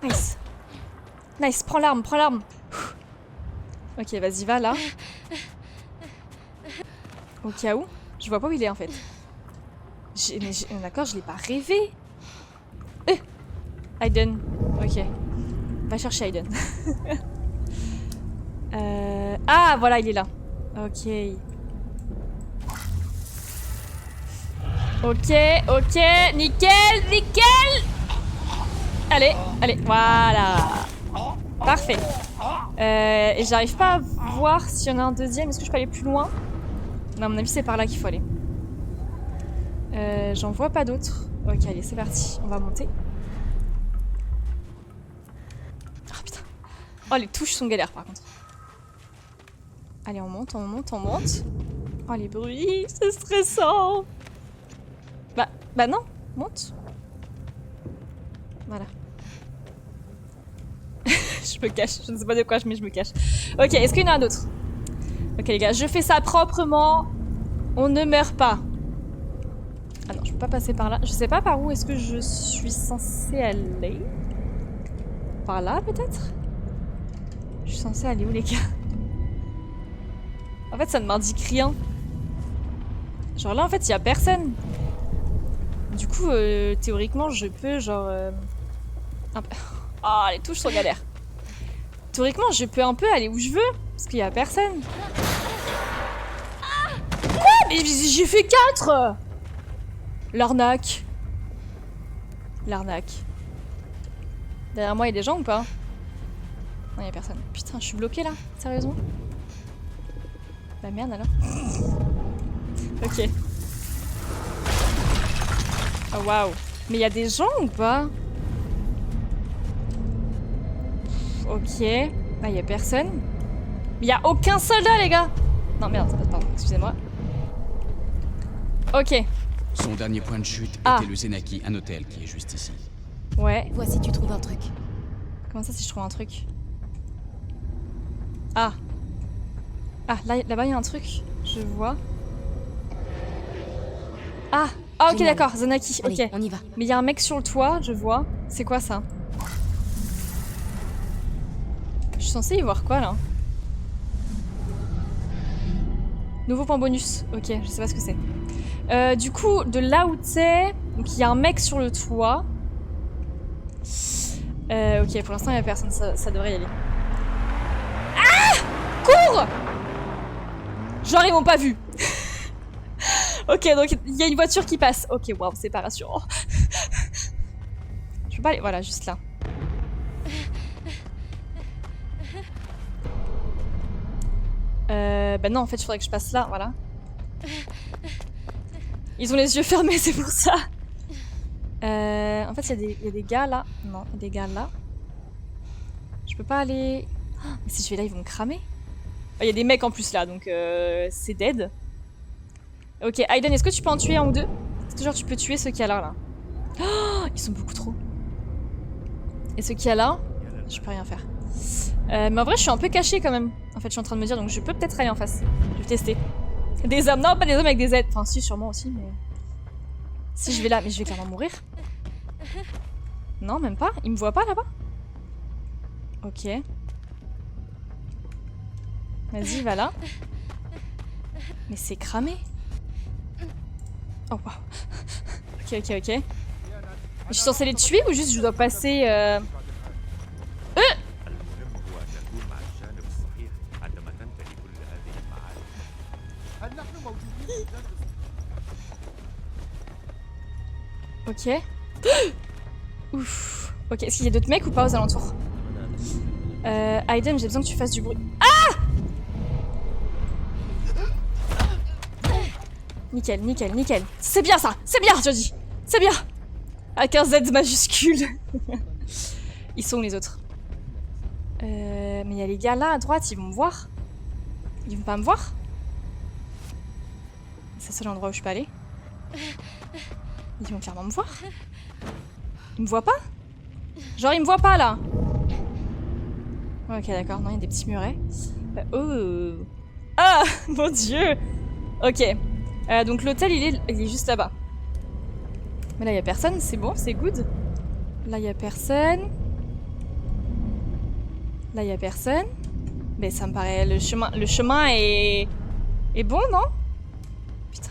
Nice. Nice, prends l'arme, prends l'arme. Ok, vas-y, va là. Au cas où, je vois pas où il est en fait. D'accord, je l'ai pas rêvé. Aiden, ok. Va chercher Aiden. Ah, voilà, il est là. Ok. Ok, ok, nickel, nickel. Allez, allez, voilà. Parfait. Et j'arrive pas à voir s'il y en a un deuxième. Est-ce que je peux aller plus loin? Non, à mon avis, c'est par là qu'il faut aller. J'en vois pas d'autres. Ok, allez, c'est parti. On va monter. Oh putain. Oh, les touches sont galères par contre. Allez, on monte, on monte, on monte. Oh, les bruits, c'est stressant. Bah non, monte. Voilà. Je me cache, je ne sais pas de quoi, mais je me cache. Ok, est-ce qu'il y en a un autre? Ok les gars, je fais ça proprement. On ne meurt pas. Ah non, je peux pas passer par là. Je sais pas par où est-ce que je suis censée aller. Par là peut-être? Je suis censée aller où les gars? En fait ça ne m'indique rien. Genre là en fait il y a personne. Du coup théoriquement je peux genre... Ah les touches sont galères. Théoriquement je peux un peu aller où je veux. Parce qu'il y a personne. Quoi? Mais j'ai fait 4! L'arnaque. L'arnaque. Derrière moi il y a des gens ou pas? Non il y a personne. Putain je suis bloquée là? Sérieusement? Bah merde alors. Ok. Oh waouh. Mais il y a des gens ou pas? Ok. Là il y a personne. Mais il y a aucun soldat les gars. Non merde, pardon, excusez-moi. Ok. Son dernier point de chute était le Zenaki, un hôtel qui est juste ici. Ouais. Vois si tu trouves un truc. Comment ça si je trouve un truc? Ah. Ah, là-bas il y a un truc. Je vois. Ah. Ah ok Génial. d'accord, Zenaki, Allez, ok. on y va. Mais il y a un mec sur le toit, je vois. C'est quoi ça? Je suis censée y voir quoi là? Nouveau point bonus. Ok, je sais pas ce que c'est. Du coup, de là où t'es, donc il y a un mec sur le toit. Ok, pour l'instant il y a personne, ça devrait y aller. Ah! Cours! Genre ils m'ont pas vu. Ok, donc il y a une voiture qui passe. Ok, waouh, c'est pas rassurant. Je peux pas aller. Voilà, juste là. Bah non, en fait, il faudrait que je passe là, voilà. Ils ont les yeux fermés, c'est pour ça. En fait, il y a des gars là. Non, il y a des gars là. Je peux pas aller... Oh, mais si je vais là, ils vont me cramer. Il y a des mecs en plus là, donc c'est dead. Ok, Aiden, est-ce que tu peux en tuer un ou deux? Est-ce que genre tu peux tuer ceux qu'il y a là, là? Oh, ils sont beaucoup trop. Et ceux qu'il y a là, je peux rien faire. Mais en vrai, je suis un peu cachée quand même. En fait, je suis en train de me dire, donc je peux peut-être aller en face. Je vais tester. Des hommes, non, pas des hommes avec des aides. Enfin, si, sûrement aussi, mais... Si je vais là, mais je vais clairement mourir. Non, même pas. Il me voit pas là-bas? Ok. Vas-y, va là. Mais c'est cramé. Oh, waouh. Ok, ok, ok. Je suis censée les tuer ou juste je dois passer... Ok. Ouf. Ok, est-ce qu'il y a d'autres mecs ou pas aux alentours? Aiden, j'ai besoin que tu fasses du bruit. Ah! Nickel, nickel, nickel. C'est bien ça! C'est bien, je dis! C'est bien! Avec un Z majuscule. Ils sont où les autres? Mais il y a les gars là à droite, ils vont me voir. Ils vont pas me voir? C'est le seul endroit où je peux aller. Ils vont clairement me voir. Ils me voient pas? Genre ils me voient pas là. Ok d'accord, non il y a des petits murets. Oh. Ah mon dieu. Ok. Donc l'hôtel il est juste là-bas. Mais là il y a personne, c'est bon, c'est good. Là il y a personne. Là il y a personne. Mais ça me paraît le chemin est bon non? Putain.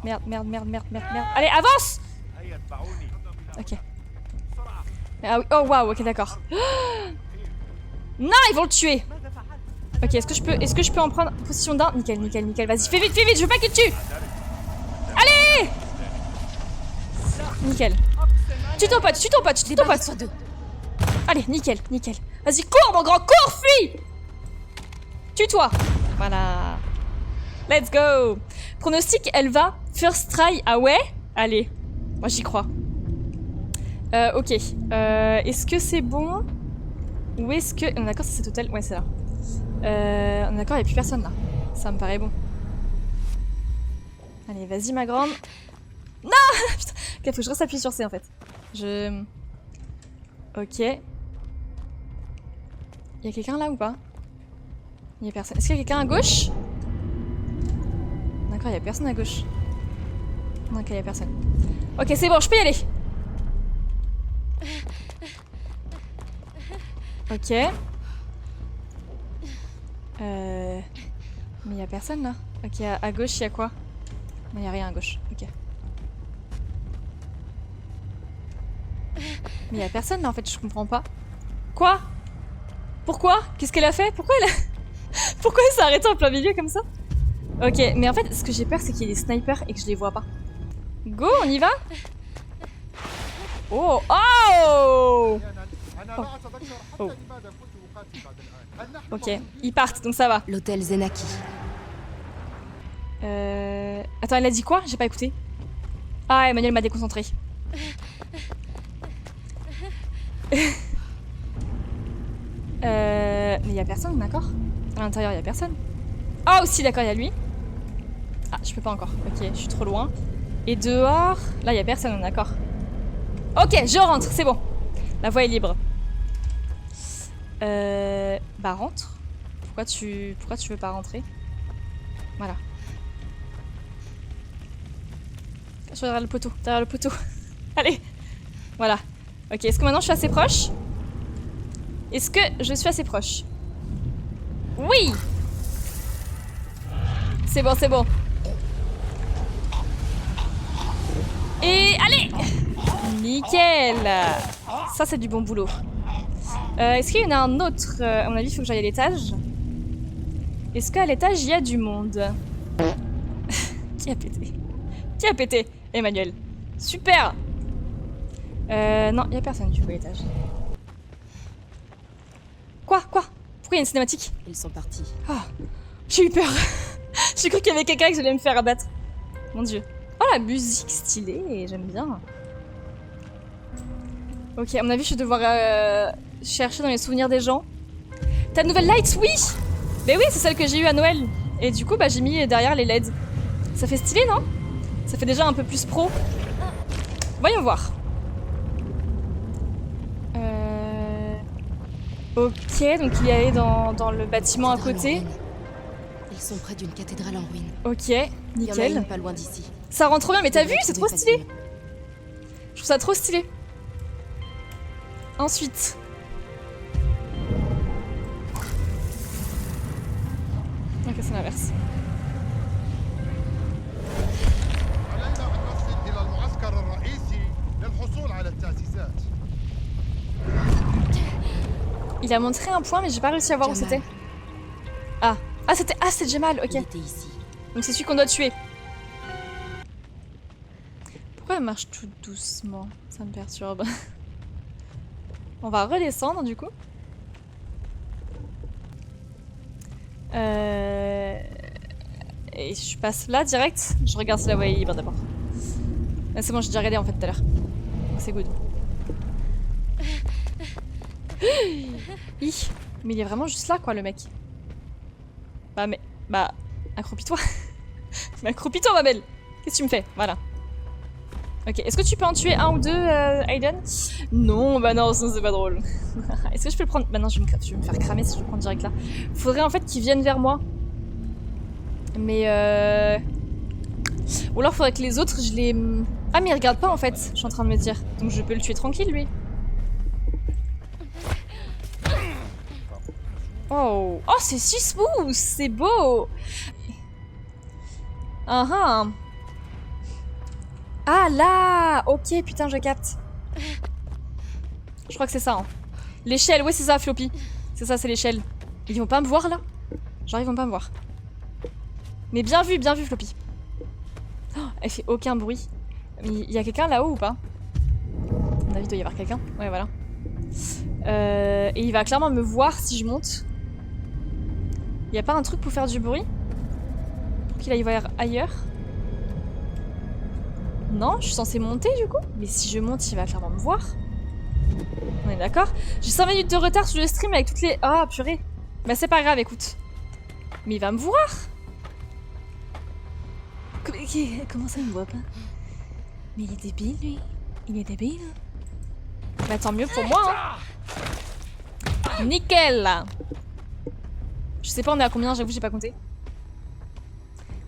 Merde, merde, merde, merde, merde, merde. Allez, avance! Ok. Ah oui, oh waouh, ok, d'accord. Non, ils vont le tuer! Ok, est-ce que je peux en prendre position d'un? Nickel, nickel, nickel. Vas-y, fais vite, je veux pas qu'il tue! Allez! Nickel. Tue ton pote, tue ton pote. Allez, nickel, nickel. Vas-y, cours, mon grand, cours, fuis! Tue-toi! Voilà. Let's go! Pronostic, elle va. First try, ah ouais? Allez, moi j'y crois. Ok. Est-ce que c'est bon? Ou est-ce que... On est d'accord, c'est cet hôtel? Ouais, c'est là. On est d'accord, il n'y a plus personne là. Ça me paraît bon. Allez, vas-y ma grande. Non! Putain, ok, faut que je reste appuyé sur C en fait. Ok. Il y a quelqu'un là ou pas? Il y a personne. Est-ce qu'il y a quelqu'un à gauche? D'accord, il y a personne à gauche. Ok, il y a personne. Ok, c'est bon, je peux y aller. Ok. Mais il y a personne là. Ok, à gauche, il y a quoi? Non, il y a rien à gauche. Ok. Mais il y a personne là en fait, je comprends pas. Quoi? Pourquoi? Qu'est-ce qu'elle a fait? Pourquoi elle s'est arrêtée en plein milieu comme ça? Ok, mais en fait, ce que j'ai peur, c'est qu'il y ait des snipers et que je les vois pas. Go, on y va? Oh! Oh! Oh. Ok, ils partent, donc ça va. L'hôtel Zenaki. Attends, elle a dit quoi? J'ai pas écouté. Ah, Emmanuel m'a déconcentré. Mais y a personne, d'accord? À l'intérieur, y a personne. Ah, aussi, d'accord, y a lui. Ah, je peux pas encore. Ok, je suis trop loin. Et dehors... Là, y a personne, d'accord. Ok, je rentre, c'est bon. La voie est libre. Bah, rentre. Pourquoi tu veux pas rentrer? Voilà. Je suis derrière le poteau. Allez. Voilà. Ok, est-ce que maintenant je suis assez proche? Est-ce que je suis assez proche? Oui! C'est bon, c'est bon. Et allez! Nickel! Ça, c'est du bon boulot. Est-ce qu'il y en a un autre? À mon avis, il faut que j'aille à l'étage. Est-ce qu'à l'étage, il y a du monde? Qui a pété? Qui a pété? Emmanuel. Super! Non, il n'y a personne du coup à l'étage. Quoi? Pourquoi il y a une cinématique? Ils sont partis. Oh, j'ai eu peur. J'ai cru qu'il y avait quelqu'un que j'allais me faire abattre. Mon dieu. Oh la musique stylée, j'aime bien. Ok, à mon avis, je vais devoir chercher dans les souvenirs des gens. Ta nouvelle light, oui. Mais oui, c'est celle que j'ai eue à Noël. Et du coup, bah, j'ai mis derrière les LED. Ça fait stylé, non? Ça fait déjà un peu plus pro. Voyons voir. Ok, donc il est allé dans le bâtiment à côté. Ils sont près d'une cathédrale en ruine. Ok, Il y en a nickel. une pas loin d'ici. Ça rend trop bien, mais t'as vu? Devrait C'est trouver trop stylé. facilement. Je trouve ça trop stylé. Ensuite. Ok, c'est l'inverse. علينا أن نصل إلى المعسكر الرئيسي للحصول على التأسيسات. Il a montré un point, mais j'ai pas réussi à voir où Jamal. c'était. Ah, c'était Jamal, ok. Il était ici. Donc c'est celui qu'on doit tuer. Pourquoi elle marche tout doucement? Ça me perturbe. On va redescendre du coup. Et je passe là direct. Je regarde si la voie est libre d'abord. Ah, c'est bon, j'ai déjà regardé en fait tout à l'heure. Donc c'est good. Hi, mais il est vraiment juste là quoi le mec. Bah, accroupis-toi. Mais accroupis-toi ma belle. Qu'est-ce que tu me fais? Voilà. Ok, est-ce que tu peux en tuer un ou deux, Aiden? Non, bah non, sinon c'est pas drôle. Est-ce que je peux le prendre? Bah non, je vais me faire cramer si je le prends direct là. Faudrait en fait qu'il vienne vers moi. Mais ou alors faudrait que les autres, je les... Ah mais il regarde pas en fait, je suis en train de me dire. Donc je peux le tuer tranquille lui. Oh, c'est si smooth, c'est beau. Ah là, ok, putain, je capte. Je crois que c'est ça. Hein. L'échelle, ouais, c'est ça, Floppy. C'est ça, c'est l'échelle. Ils vont pas me voir là? Genre, ils vont pas me voir. Mais bien vu, Floppy. Oh, elle fait aucun bruit. Il y a quelqu'un là-haut ou pas? À mon avis, il doit y avoir quelqu'un. Ouais, voilà. Et il va clairement me voir si je monte. Y a pas un truc pour faire du bruit? Pour qu'il aille voir ailleurs? Non, je suis censée monter du coup? Mais si je monte, il va clairement me voir. On est d'accord? J'ai 5 minutes de retard sur le stream avec toutes les... Ah, purée. Bah c'est pas grave, écoute. Mais il va me voir. Comment ça, il me voit pas? Mais il est débile, lui. Il est débile. Bah tant mieux pour moi, hein. Nickel. Je sais pas on est à combien, j'avoue j'ai pas compté.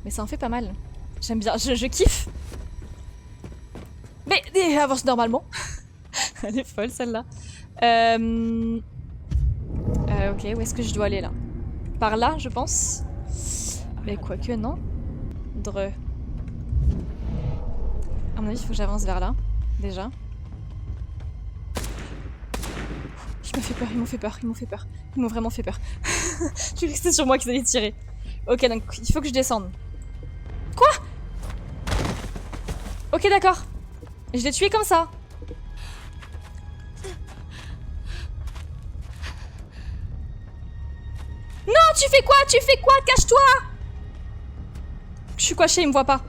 Mais ça en fait pas mal. J'aime bien, je kiffe. Mais avance normalement. Elle est folle celle-là. Ok, où est-ce que je dois aller là? Par là je pense. Mais quoique non. Dre. À mon avis il faut que j'avance vers là. Déjà. Il m'a fait peur, ils m'ont fait peur, ils m'ont fait peur. Ils m'ont vraiment fait peur. Je suis restée sur moi qu'ils allaient tirer. Ok, donc il faut que je descende. Quoi? Ok, d'accord. Je l'ai tué comme ça. Non, tu fais quoi? Tu fais quoi? Cache-toi! Je suis coichée, il me voit pas.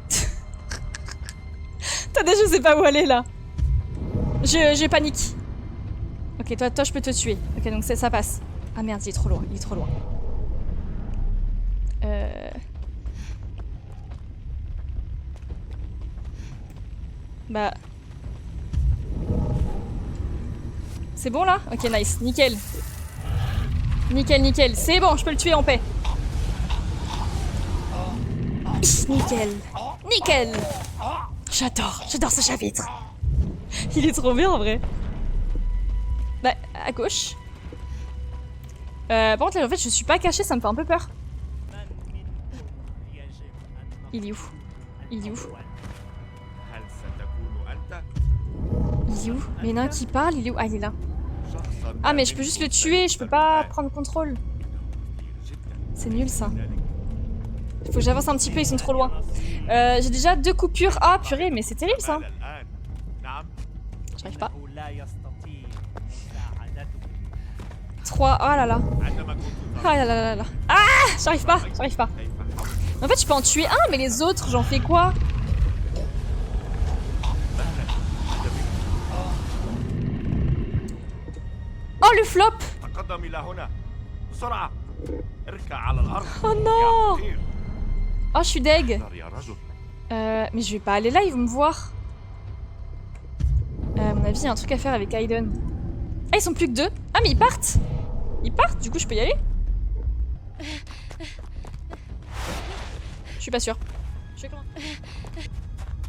T'as je sais pas où aller là. Je panique. Ok, toi je peux te tuer. Ok, donc ça passe. Ah merde, il est trop loin, il est trop loin. Bah... C'est bon là? Ok, nice, nickel. Nickel. C'est bon, je peux le tuer en paix. Nickel. J'adore ce chapitre. Il est trop bien en vrai. Bah, à gauche. Par contre, là, en fait, je suis pas cachée, ça me fait un peu peur. Il est où? Il est où? Mais il y en a un qui parle, il est où? Ah, il est là. Ah, mais je peux juste le tuer, je peux pas prendre contrôle. C'est nul ça. Faut que j'avance un petit peu, ils sont trop loin. J'ai déjà 2 coupures. Ah, purée, mais c'est terrible ça. J'arrive pas. 3, oh là là. Ah là là là. Ah, j'arrive pas. En fait, je peux en tuer un, mais les autres, j'en fais quoi? le flop. Oh non. Oh, je suis deg. Mais je vais pas aller là, ils vont me voir. À mon avis, il y a un truc à faire avec Aiden. Ah, ils sont plus que 2. Ah, mais ils partent. Ils partent, du coup, je peux y aller. Je suis pas sûre. Je fais comment?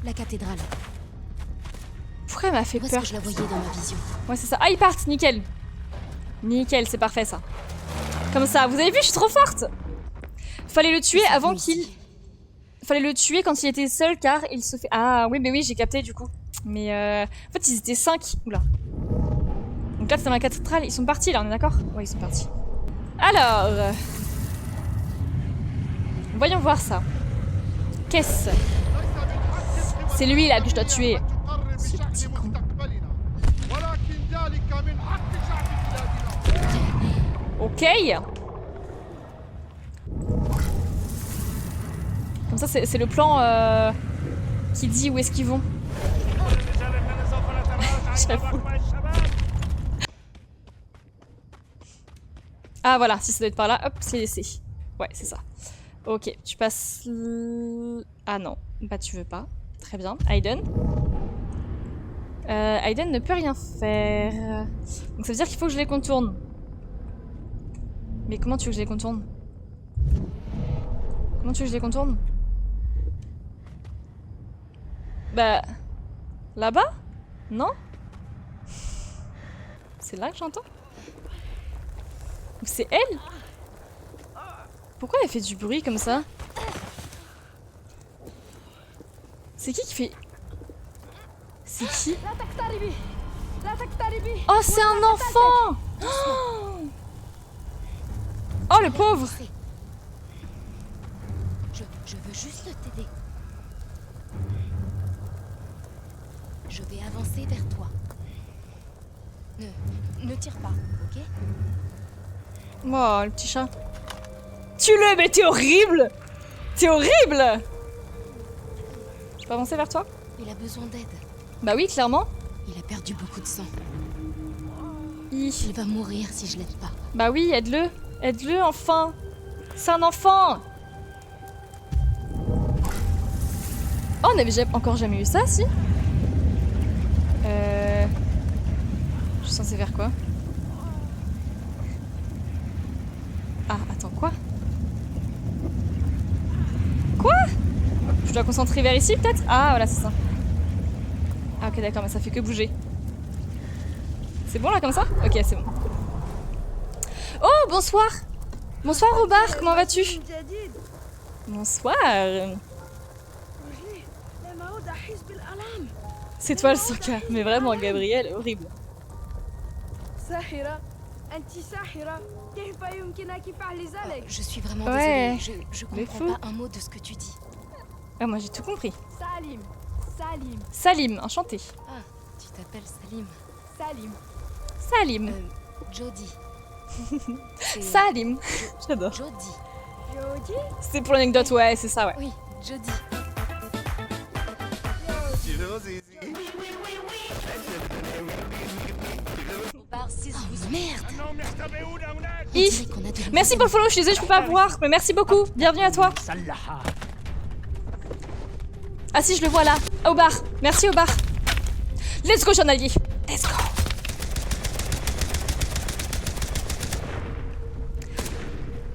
La cathédrale. Pourquoi elle m'a fait Où est-ce peur? que je la voyais dans ma vision? Ouais, c'est ça. Ah, ils partent, nickel. Nickel, c'est parfait ça. Comme ça, vous avez vu, je suis trop forte. Fallait le tuer avant qu'il... Fallait le tuer quand il était seul car il se fait... Ah oui, mais oui, j'ai capté du coup. Mais en fait, ils étaient 5. Oula. Donc là, c'est dans la cathédrale. Ils sont partis là, on est d'accord? Ouais, ils sont partis. Alors... Voyons voir ça. Qu'est-ce? C'est lui là que je dois tuer. Ce petit con. Ok. Comme ça, c'est le plan qui dit où est-ce qu'ils vont. J'avoue. Ah voilà, si ça doit être par là, hop, c'est laissé. Ouais, c'est ça. Ok, tu passes... Ah non, bah tu veux pas. Très bien. Aiden. Aiden ne peut rien faire. Donc ça veut dire qu'il faut que je les contourne. Mais comment tu veux que je les contourne? Comment tu veux que je les contourne? Bah... Là-bas? Non? C'est là que j'entends? Ou c'est elle? Pourquoi elle fait du bruit comme ça? C'est qui fait... C'est qui? Oh, c'est un enfant! Oh, le pauvre! Je veux juste t'aider. Je vais avancer vers toi. Ne tire pas, ok? Oh, le petit chat. Tue-le, mais t'es horrible! T'es horrible! Je peux avancer vers toi? Il a besoin d'aide. Bah oui, clairement. Il a perdu beaucoup de sang. Il va mourir si je l'aide pas. Bah oui, aide-le. Aide-le, enfin. C'est un enfant. Oh, on avait encore jamais eu ça, si? Je suis censée faire quoi? Ah, attends, quoi? Quoi? Je dois concentrer vers ici, peut-être? Ah, voilà, c'est ça. Ah, ok, d'accord, mais ça fait que bouger. C'est bon, là, comme ça? Ok, c'est bon. Oh, bonsoir! Bonsoir, Robert, comment vas-tu? Bonsoir! C'est toi le Soka, mais vraiment, Gabriel, horrible. Je suis vraiment Ouais, désolée, je mais comprends fou. pas un mot de ce que tu dis. Ah, moi j'ai tout compris. Salim. Salim. Salim, enchanté. Ah, tu t'appelles Salim. Salim. Salim. Jody. C'est Salim. J'adore. Jody. Jody. C'est pour l'anecdote, ouais, c'est ça, ouais. Oui, Jody. Oh merde! I. On dirait qu'on a de Merci pour le follow, je suis désolée, je peux pas voir, mais merci beaucoup. Bienvenue à toi. Ah si, je le vois là. Au bar. Merci au bar. Let's go, journalier. Let's go.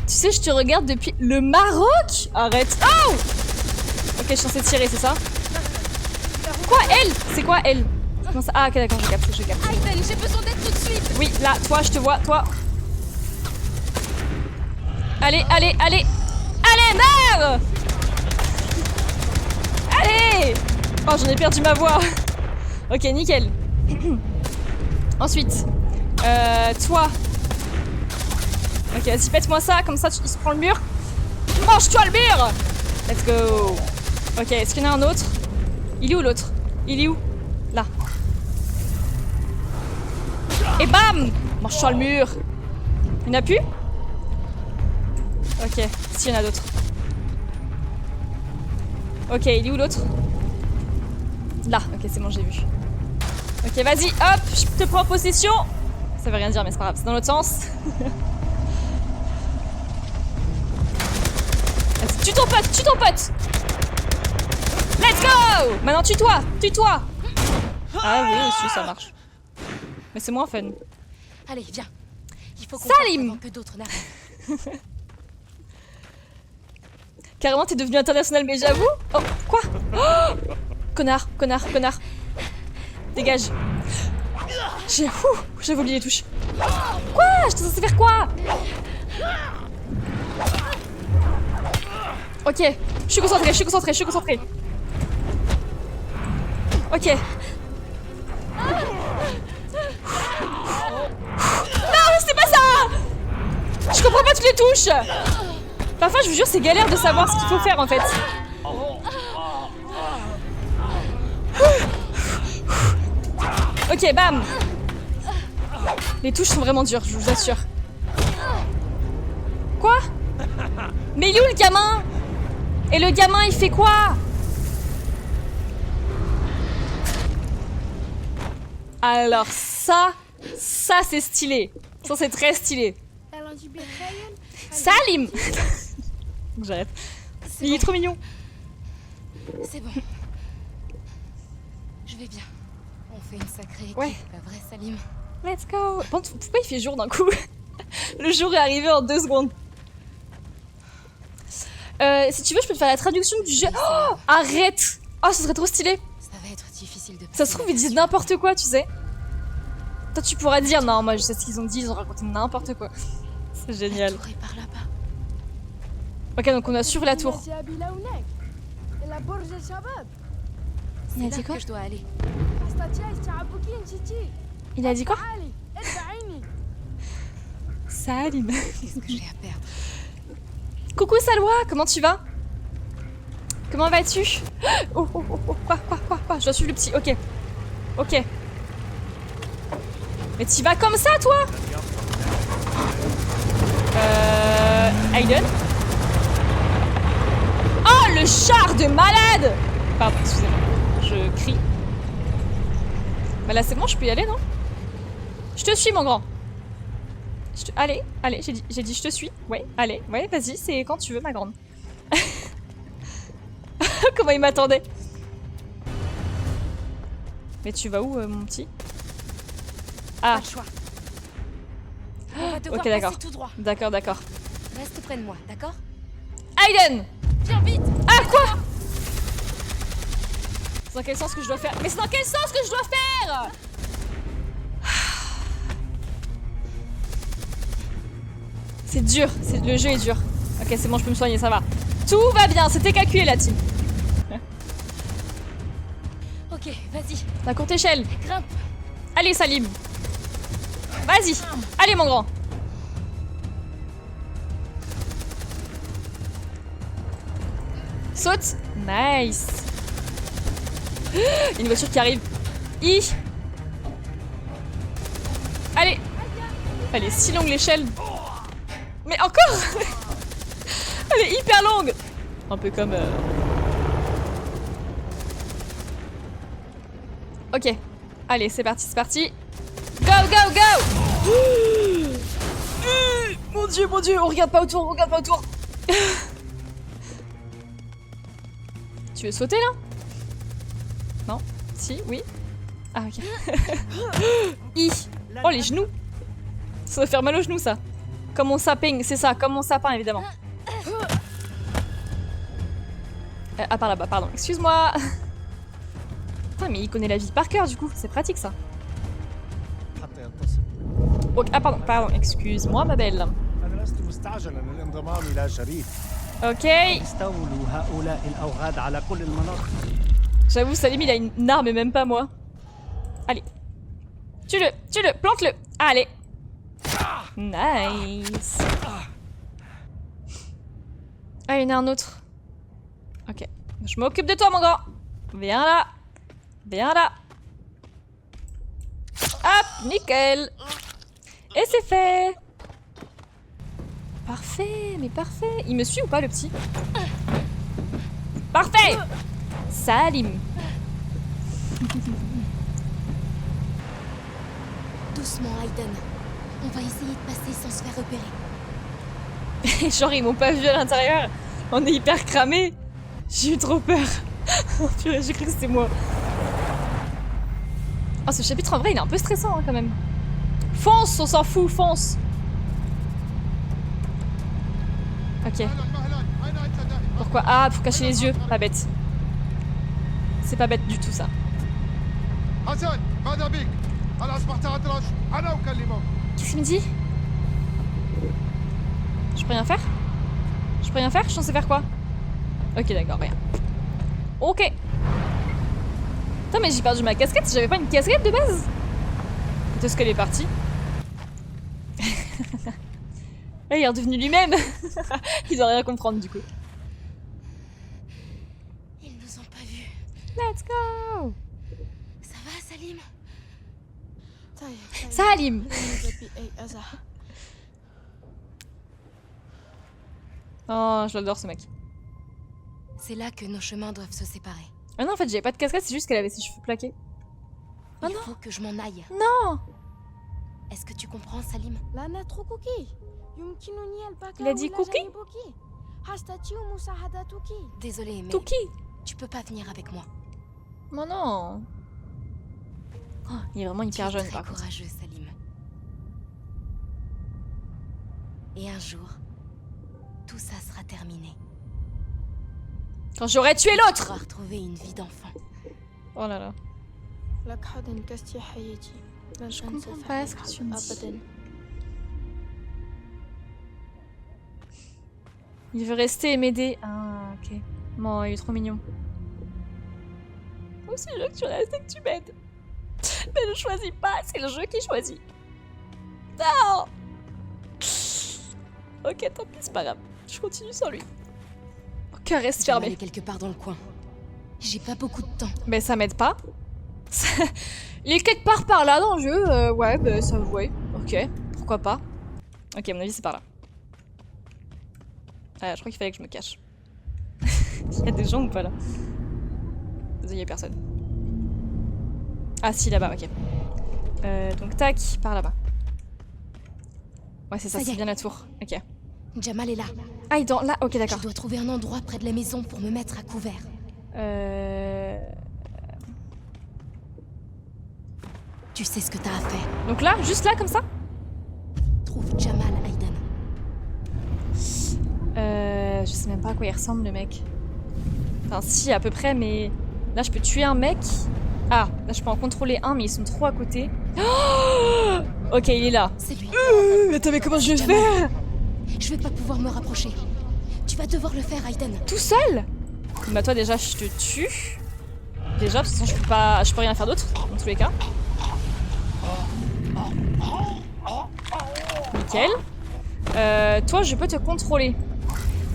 Tu sais, je te regarde depuis le Maroc. Arrête. Oh! Ok, je suis censée tirer, c'est ça? Quoi, elle? C'est quoi, elle? Comment ça? Ah, ok, d'accord, je capte, je capte. Aiden, j'ai besoin d'aide tout de suite! Oui, là, toi, je te vois, toi. Allez, allez, allez. Allez, meurs! Allez! Oh, j'en ai perdu ma voix. Ok, nickel. Ensuite, toi. Ok, vas-y, pète-moi ça, comme ça, il se prend le mur. Mange-toi le mur! Let's go. Ok, est-ce qu'il y en a un autre? Il est où l'autre? Il est où? Là. Et bam! Mange-toi le mur. Il n'y en a plus? Ok, si, il y en a d'autres. Ok, il est où l'autre? Là, ok, c'est bon, j'ai vu. Ok, vas-y, hop, je te prends possession. Ça veut rien dire, mais c'est pas grave. C'est dans l'autre sens. Vas-y, tue ton pote, tue ton pote. Let's go. Maintenant, tue-toi, tue-toi. Ah oui, aussi, ça marche. Mais c'est moins fun. Allez, viens. Il faut qu'on Salim parte avant que d'autres n'arrivent. Carrément, t'es devenu international, mais j'avoue. Oh, quoi? Oh, connard, connard, connard. Dégage. J'avais oublié les touches. Quoi? J'étais censée faire quoi? Ok, je suis concentrée, je suis concentrée, je suis concentrée. Ok. Non, c'est pas ça! Je comprends pas toutes les touches! Parfois, je vous jure, c'est galère de savoir ce qu'il faut faire en fait. Ok, bam! Les touches sont vraiment dures, je vous assure. Quoi? Mais il est où le gamin? Et le gamin, il fait quoi? Alors ça c'est stylé. Ça c'est très stylé. Salim. J'arrête. Il est trop mignon. C'est bon. Je vais bien. On fait une sacrée équipe, Ouais. la vraie Salim. Let's go. Bon, pourquoi il fait jour d'un coup? Le jour est arrivé en 2 secondes. Si tu veux, je peux te faire la traduction du jeu. Oh, arrête. Oh, ce serait trop stylé. Ça va être difficile de... Ça se trouve, ils disent n'importe quoi, tu sais. Toi, tu pourras dire, non, moi, je sais ce qu'ils ont dit, ils ont raconté n'importe quoi. C'est génial. La tour est par là-bas. Ok, donc on a sur la tour. C'est Il a là dit quoi? que je dois aller. Il a dit quoi? Salim. Qu'est-ce que j'ai à perdre? Coucou Salwa, comment tu vas? Comment vas-tu? Oh, oh, oh, oh, quoi? Je dois suivre le petit, ok. Ok. Mais tu vas comme ça, toi? Aiden? Oh, le char de malade! Pardon, excusez-moi, je crie. Bah là, c'est bon, je peux y aller, non? Je te suis, mon grand. Allez, j'ai dit je te suis. Ouais, allez, ouais, vas-y, c'est quand tu veux, ma grande. Comment il m'attendait. Mais tu vas où, mon petit? Ah, Pas le choix. On va devoir ok, d'accord. passer tout droit. D'accord. Reste près de moi, d'accord? Aiden! Viens vite! Ah, quoi? C'est dans quel sens que je dois faire? Mais c'est dans quel sens que je dois faire? C'est dur, le jeu est dur. Ok, c'est bon, je peux me soigner, ça va. Tout va bien, c'était calculé la team. Ok, vas-y, La courte échelle. grimpe. Allez, Salim. Vas-y. Allez, mon grand. Saute. Nice. Il y a une voiture qui arrive. Allez. Elle est si longue l'échelle. Mais encore. Elle est hyper longue. Un peu comme... Ok. Allez, c'est parti, c'est parti. Go, go, go. Mon dieu, on regarde pas autour, Tu veux sauter, là? Non? Si? Oui? Ah, ok. Oh, les genoux. Ça doit faire mal aux genoux, ça. Comme mon sapin, c'est ça, comme mon sapin, évidemment. Ah, par là-bas, pardon. Excuse-moi. Putain, mais il connaît la vie par cœur, du coup. C'est pratique, ça. Oh, ah, pardon. Excuse-moi, ma belle. Ok. J'avoue, Salim, il a une arme et même pas moi. Allez. Tue-le, plante-le. Allez. Nice. Ah, il y en a un autre. Ok. Je m'occupe de toi, mon grand. Viens là. Hop, nickel. Et c'est fait. Parfait, mais parfait. Il me suit ou pas, le petit? Parfait. Salim. Doucement, Aiden. On va essayer de passer sans se faire repérer. Genre, ils m'ont pas vu à l'intérieur. On est hyper cramés. J'ai eu trop peur. Oh purée, j'ai cru que c'était moi. Oh, ce chapitre en vrai, il est un peu stressant hein, quand même. Fonce, on s'en fout, fonce. Ok. Pourquoi? Ah, pour cacher les yeux. Pas bête. C'est pas bête du tout ça. حسن ماذا بك؟ هل أصبحت أدرج؟ أنا أكلمك. Qu'est-ce qu'il me dit? Je peux rien faire? Je peux rien faire? Je suis censée faire quoi? Ok, d'accord, rien. Ok. Putain, mais j'ai perdu ma casquette. J'avais pas une casquette de base? Peut-être qu'elle est partie. Il est redevenu lui-même. Il doit rien comprendre du coup. Ils nous ont pas vus. Let's go. Ça va, Salim? Salim. Oh, je l'adore ce mec. C'est là que nos chemins doivent se séparer. Ah non, en fait, j'avais pas de casquette, c'est juste qu'elle avait ses cheveux plaqués. Oh Il non. faut que je m'en aille. Non. Est-ce que tu comprends, Salim? Il a dit cookie? Désolée, mais Touki. tu peux pas venir avec moi. Mais non. Oh, il est vraiment Tu hyper es jeune très par contre. courageux, Salim. Et un jour, tout ça sera terminé. Quand j'aurais tué Tu l'autre. pourras retrouver une vie d'enfant. Oh là là. Je comprends pas ce que tu me dis. Il veut rester et m'aider. Ah, ok. Bon, il est trop mignon. Aussi, le jeu que tu restes et que tu m'aides. Mais je choisis pas, c'est le jeu qui choisit. Non. Ok, tant pis, c'est pas grave. Je continue sans lui. Aucun reste Jamal fermé. est quelque part dans le coin. J'ai pas beaucoup de temps. Mais ça m'aide pas. Il est quelque part par là dans le jeu. Ouais, bah ça, ouais. Ok, pourquoi pas. Ok, à mon avis, c'est par là. Ah, je crois qu'il fallait que je me cache. Il y a des gens ou pas là? Il y a personne. Ah si, là-bas, ok. Donc tac, par là-bas. Ouais, c'est ça, Ça y c'est est. bien la tour. Ok. Jamal est là. Ah, il est dans là, ok, d'accord. Je dois trouver un endroit près de la maison pour me mettre à couvert. Tu sais ce que t'as à faire. Donc là, juste là, comme ça? Trouve Jamal, Aiden. Je sais même pas à quoi il ressemble le mec. Enfin, si, à peu près, mais là, je peux tuer un mec. Ah, là, je peux en contrôler un, mais ils sont trop à côté. Oh, ok, il est là. C'est lui. Attends, mais comment je vais Jamal. faire? Je vais pas pouvoir me rapprocher. Tu vas devoir le faire, Aiden. Tout seul? Bah toi déjà je te tue. Déjà parce que sinon je peux rien faire d'autre dans tous les cas. Nickel. Toi je peux te contrôler.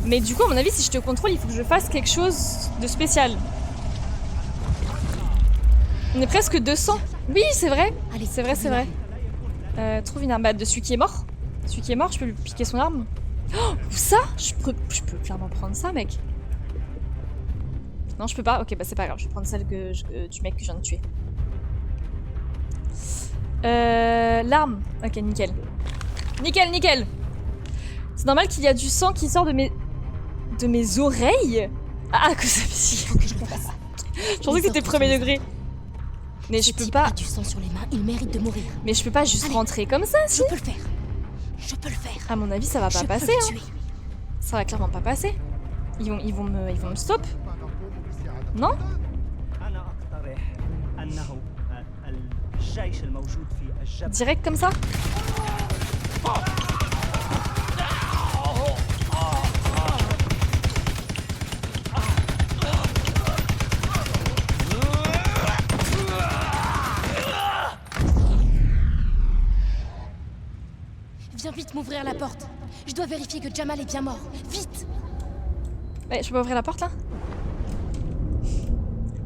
Mais du coup à mon avis si je te contrôle il faut que je fasse quelque chose de spécial. On est presque 200. Oui c'est vrai. Allez, C'est vrai c'est vrai. Trouve une arme bah, de celui qui est mort. Celui qui est mort je peux lui piquer son arme. Oh ça je peux clairement prendre ça mec. Non, je peux pas. Ok, bah c'est pas grave. Je vais prendre celle du mec que je viens de tuer. L'arme. Ok, nickel. Nickel, nickel. C'est normal qu'il y a du sang qui sort de mes oreilles. Ah, que ça Il faut que je le fasse. Je pensais que c'était premier degré. Mais je Ce peux type pas. a du sang sur les mains. Il mérite de mourir. Mais je peux pas juste Allez. rentrer comme ça, si. Je peux le faire. Je peux le faire. À mon avis, ça va pas Je passer. peux le Hein. tuer. Ça va clairement pas passer. Ils vont me stop. Non? أنا أقترح أنه الجيش الموجود في الجبهة Direct comme ça? Viens vite m'ouvrir la porte. Je dois vérifier que Jamal est bien mort. Vite! Ouais, je peux pas ouvrir la porte là?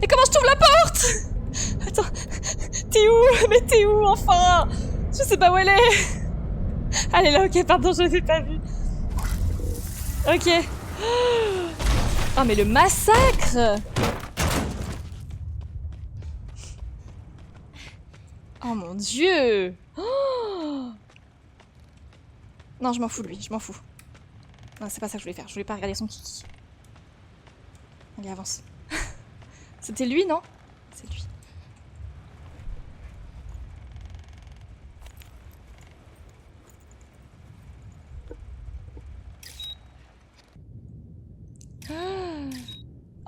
Mais comment je t'ouvre la porte? Attends, t'es où? Mais t'es où enfin? Je sais pas où elle est. Elle est là, ok, pardon, je l'avais pas vue. Ok. Oh mais le massacre! Oh mon dieu! Oh Non, je m'en fous de lui, je m'en fous. Non, c'est pas ça que je voulais faire, je voulais pas regarder son kiki. Allez, avance. C'était lui, non? C'est lui.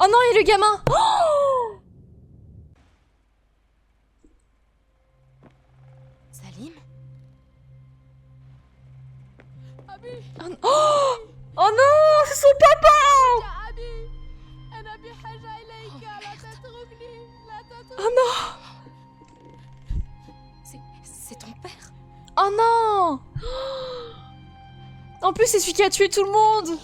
Oh non, il y a le gamin! Oh Salim? oh non, oh non, c'est son papa! Oh non! C'est ton père? Oh non! En plus, c'est celui qui a tué tout le monde!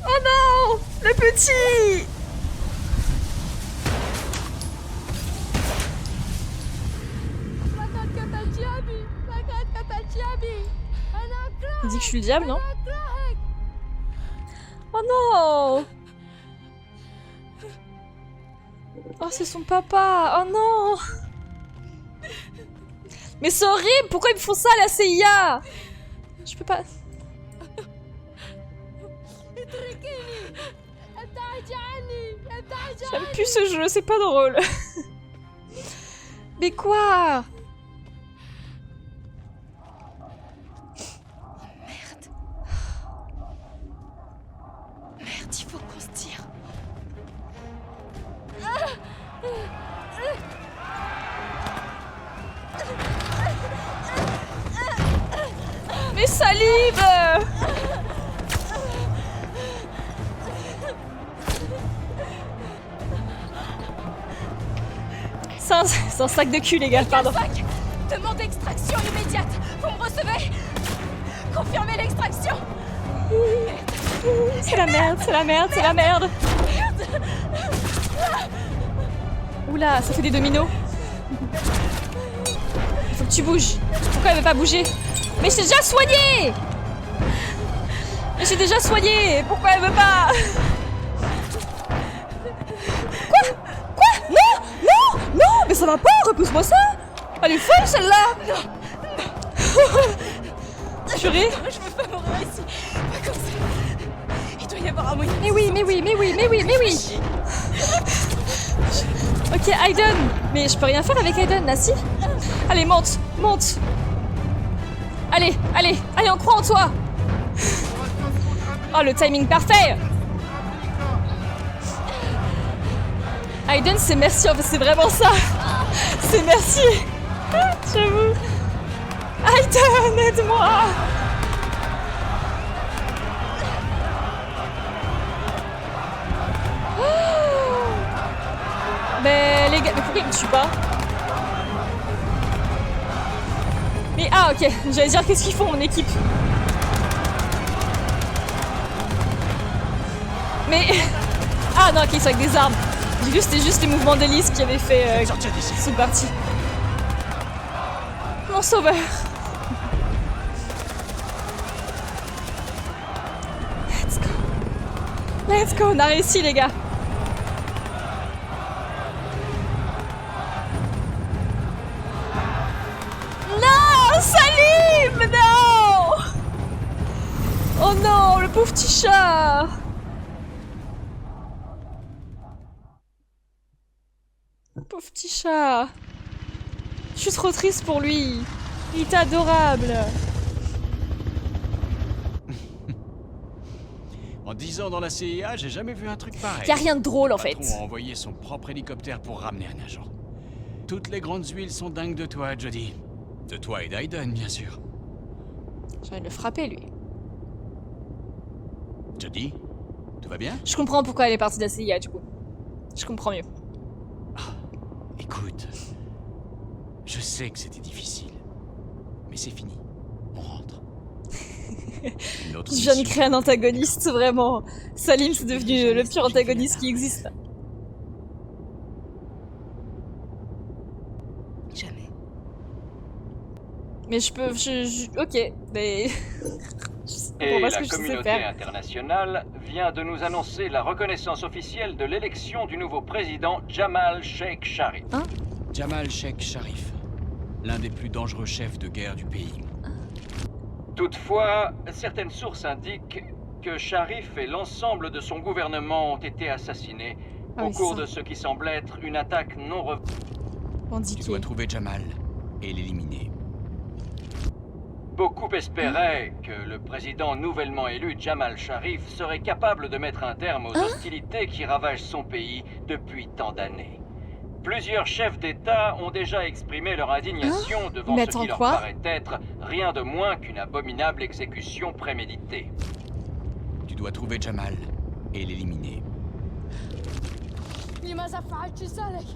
Oh non! Le petit! Il dit que je suis le diable, non? Oh non! Oh, c'est son papa! Oh non! Mais c'est horrible! Pourquoi ils me font ça à la CIA? Je peux pas... J'aime plus ce jeu, c'est pas drôle. Mais quoi? Merde, il faut qu'on se tire. Mais salive! C'est un sac de cul, les gars, pardon. Demande d'extraction immédiate. Vous me recevez? Confirmez l'extraction. C'est la merde, c'est la merde, c'est la merde. Oula, ça fait des dominos. Il faut que tu bouges. Pourquoi elle veut pas bouger? Mais j'ai déjà soigné! Mais j'ai déjà soigné! Pourquoi elle veut pas? Quoi? Quoi? Non! Non! Non! Mais ça va pas! Repousse-moi ça! Elle est folle celle-là! Purée! Je veux pas mourir ici. Pas comme ça. Il doit y avoir un moyen. Mais oui, mais oui, mais oui, mais oui, mais oui! Ok, Aiden! Mais je peux rien faire avec Aiden, là, si? Allez, monte! Monte! Allez, allez, allez, on croit en toi! Oh, le timing parfait! Aiden, c'est merci, en fait, c'est vraiment ça! C'est merci! J'avoue! Aiden, aide-moi! Mais les gars, mais pourquoi ils me tuent pas? Mais ah ok, j'allais dire qu'est-ce qu'ils font mon équipe. Mais ah non ok, ils sont avec des armes. J'ai vu que c'était juste les mouvements d'hélice qui avaient fait sous partie. Mon sauveur. Let's go. Let's go, on a réussi les gars. Salim, non! Oh non, le pauvre petit chat! Le pauvre petit chat! Je suis trop triste pour lui. Il est adorable. En 10 ans dans la CIA, j'ai jamais vu un truc pareil. Y a rien de drôle en fait. Le patron a envoyé son propre hélicoptère pour ramener un agent. Toutes les grandes huiles sont dingues de toi, Jodie. De toi et d'Aiden, bien sûr. J'ai envie de le frapper, lui. Jodie, tout va bien? Je comprends pourquoi elle est partie de la CIA, du coup. Je comprends mieux. Écoute, je sais que c'était difficile, mais c'est fini. On rentre. Une autre Je viens de mission. créer un antagoniste, vraiment. Salim, c'est devenu le pire antagoniste qui existe. Jamais. Mais je peux... ok, mais... Et Bon, parce la que je sais communauté faire. internationale vient de nous annoncer la reconnaissance officielle de l'élection du nouveau président Jamal Sheikh Sharif. Jamal Sheikh Sharif, l'un des plus dangereux chefs de guerre du pays. Toutefois, certaines sources indiquent que Sharif et l'ensemble de son gouvernement ont été assassinés Ah au oui, cours ça. de ce qui semble être une attaque non revenue. Tu Indiqué. dois trouver Jamal et l'éliminer. Beaucoup espéraient que le président nouvellement élu Jamal Sharif serait capable de mettre un terme aux hostilités qui ravagent son pays depuis tant d'années. Plusieurs chefs d'État ont déjà exprimé leur indignation devant Mais ce attends, qui leur quoi paraît être rien de moins qu'une abominable exécution préméditée. Tu dois trouver Jamal et l'éliminer. لماذا فعلت ذلك؟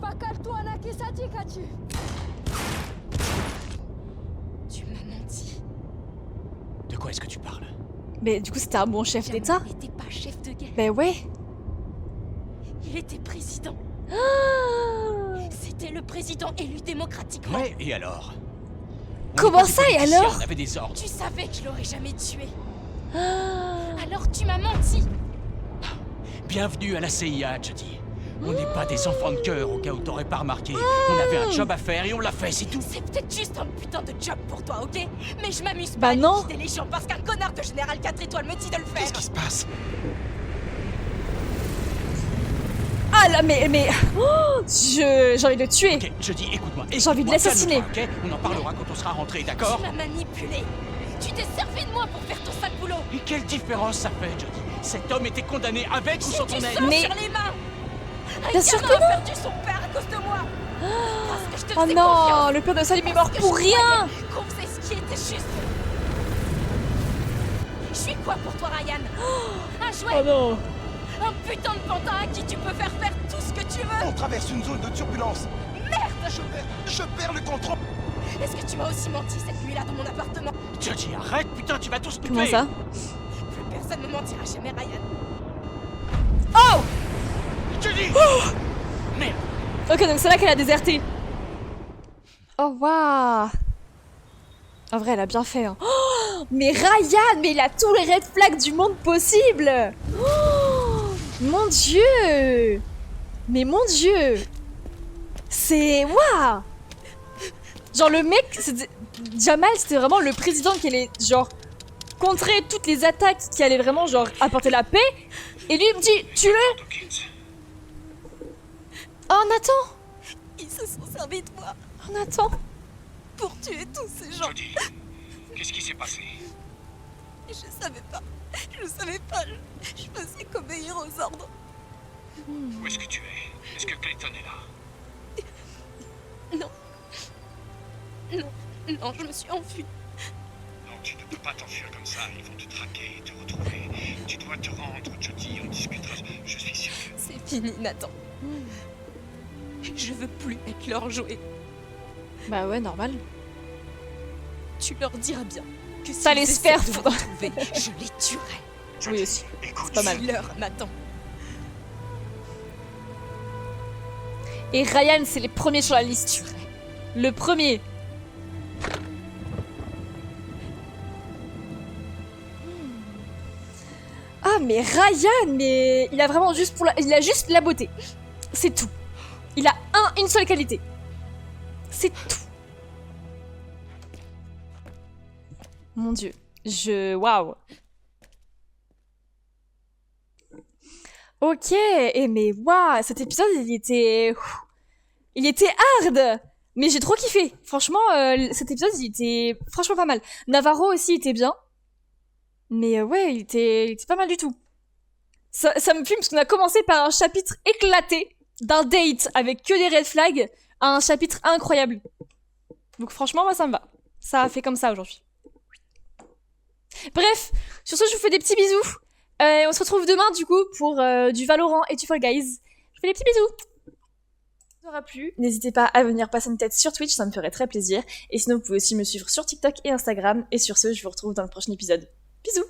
فكرت أنك صديقتي. Tu m'as menti. De quoi est-ce que tu parles? Mais du coup, c'était un bon chef d'État. Jamal n'était pas chef de guerre. Ben ouais. Il était président. C'était le président élu démocratiquement. Ouais, et alors? On Comment n'est pas des ça, et politiciens, alors? On avait des ordres. Tu savais que je l'aurais jamais tué. Alors tu m'as menti. Bienvenue à la CIA, Jodie. On n'est pas des enfants de cœur au cas où t'aurais pas remarqué. On avait un job à faire et on l'a fait, c'est tout. C'est peut-être juste un putain de job pour toi, ok? Mais je m'amuse Bah pas à non. liquider les gens parce qu'un connard de général 4 étoiles me dit de le faire. Qu'est-ce qui se passe? Ah là, mais... Oh, j'ai envie de le tuer. Ok, Jodie, écoute-moi. J'ai envie de Écoute-moi, l'assassiner. calme-toi, ok? On en parlera quand on sera rentré, d'accord? Tu m'as manipulé. Tu t'es servi de moi pour faire ton sale boulot. Et quelle différence ça fait, Jodie? Cet homme était condamné avec ou sans J'ai ton du aide. sang Mais- sur les mains. Bien Un sûr gamin que a non. perdu son père à cause de moi. Parce que je te Oh faisais non, confiance. le père de Salim est mort Parce que pour je rien. croyais qu'on faisait ce qui était juste. Je suis quoi pour toi, Ryan? Un jouet? Oh non. Un putain de pantin à qui tu peux faire tout ce que tu veux? On traverse une zone de turbulence. Merde! Je perds le contrôle. Est-ce que tu m'as aussi menti cette nuit-là dans mon appartement? Jodie, arrête, putain, tu vas tous nous Comment tuer. ça? Plus personne ne mentira jamais, Ryan. Jodie! Merde. Ok, donc c'est là qu'elle a déserté. Oh, waouh. En vrai, elle a bien fait. Hein. Oh, mais Ryan, mais il a tous les red flags du monde possible. Oh, mon Dieu. Mais mon Dieu. C'est... Waouh. Genre, le mec, Jamal, c'était vraiment le président qui allait, genre, contrer toutes les attaques qui allaient vraiment, genre, apporter la paix. Et lui, il me dit, tue-le. Oh, Nathan. Ils se sont servis de moi Oh, Nathan. pour tuer tous ces gens. Jodie, qu'est-ce qui s'est passé? Je savais pas. Je savais pas. Je faisais qu'obéir aux ordres. Où est-ce que tu es? Est-ce que Clayton est là? Non, je me suis enfuie. Non, tu ne peux pas t'enfuir comme ça. Ils vont te traquer et te retrouver. Tu dois te rendre, Jodie. On discutera. Je suis sûr. C'est fini, Nathan. Je veux plus être leur jouet. Bah ouais, normal. Tu leur diras bien que Ça s'ils allait se essaient faire de me foutre. retrouver, je les tuerai. Oui aussi. Écoute, Pas mal. Dis-leur, Nathan. Et Ryan, c'est les premiers sur la liste. Le premier. Ah mais Ryan, mais il a vraiment juste il a juste la beauté. C'est tout. Il a une seule qualité. C'est tout. Mon Dieu, waouh. Ok, et mais waouh, cet épisode il était hard, mais j'ai trop kiffé. Franchement, cet épisode il était franchement pas mal. Navarro aussi était bien, mais ouais, il était pas mal du tout. Ça me fume parce qu'on a commencé par un chapitre éclaté d'un date avec que des red flags à un chapitre incroyable. Donc franchement, moi ça me va. Ça a fait comme ça aujourd'hui. Bref, sur ce, je vous fais des petits bisous. On se retrouve demain du coup pour du Valorant et du Fall Guys. Je vous fais des petits bisous. Si ça vous aura plu, n'hésitez pas à venir passer une tête sur Twitch, ça me ferait très plaisir. Et sinon, vous pouvez aussi me suivre sur TikTok et Instagram. Et sur ce, je vous retrouve dans le prochain épisode. Bisous.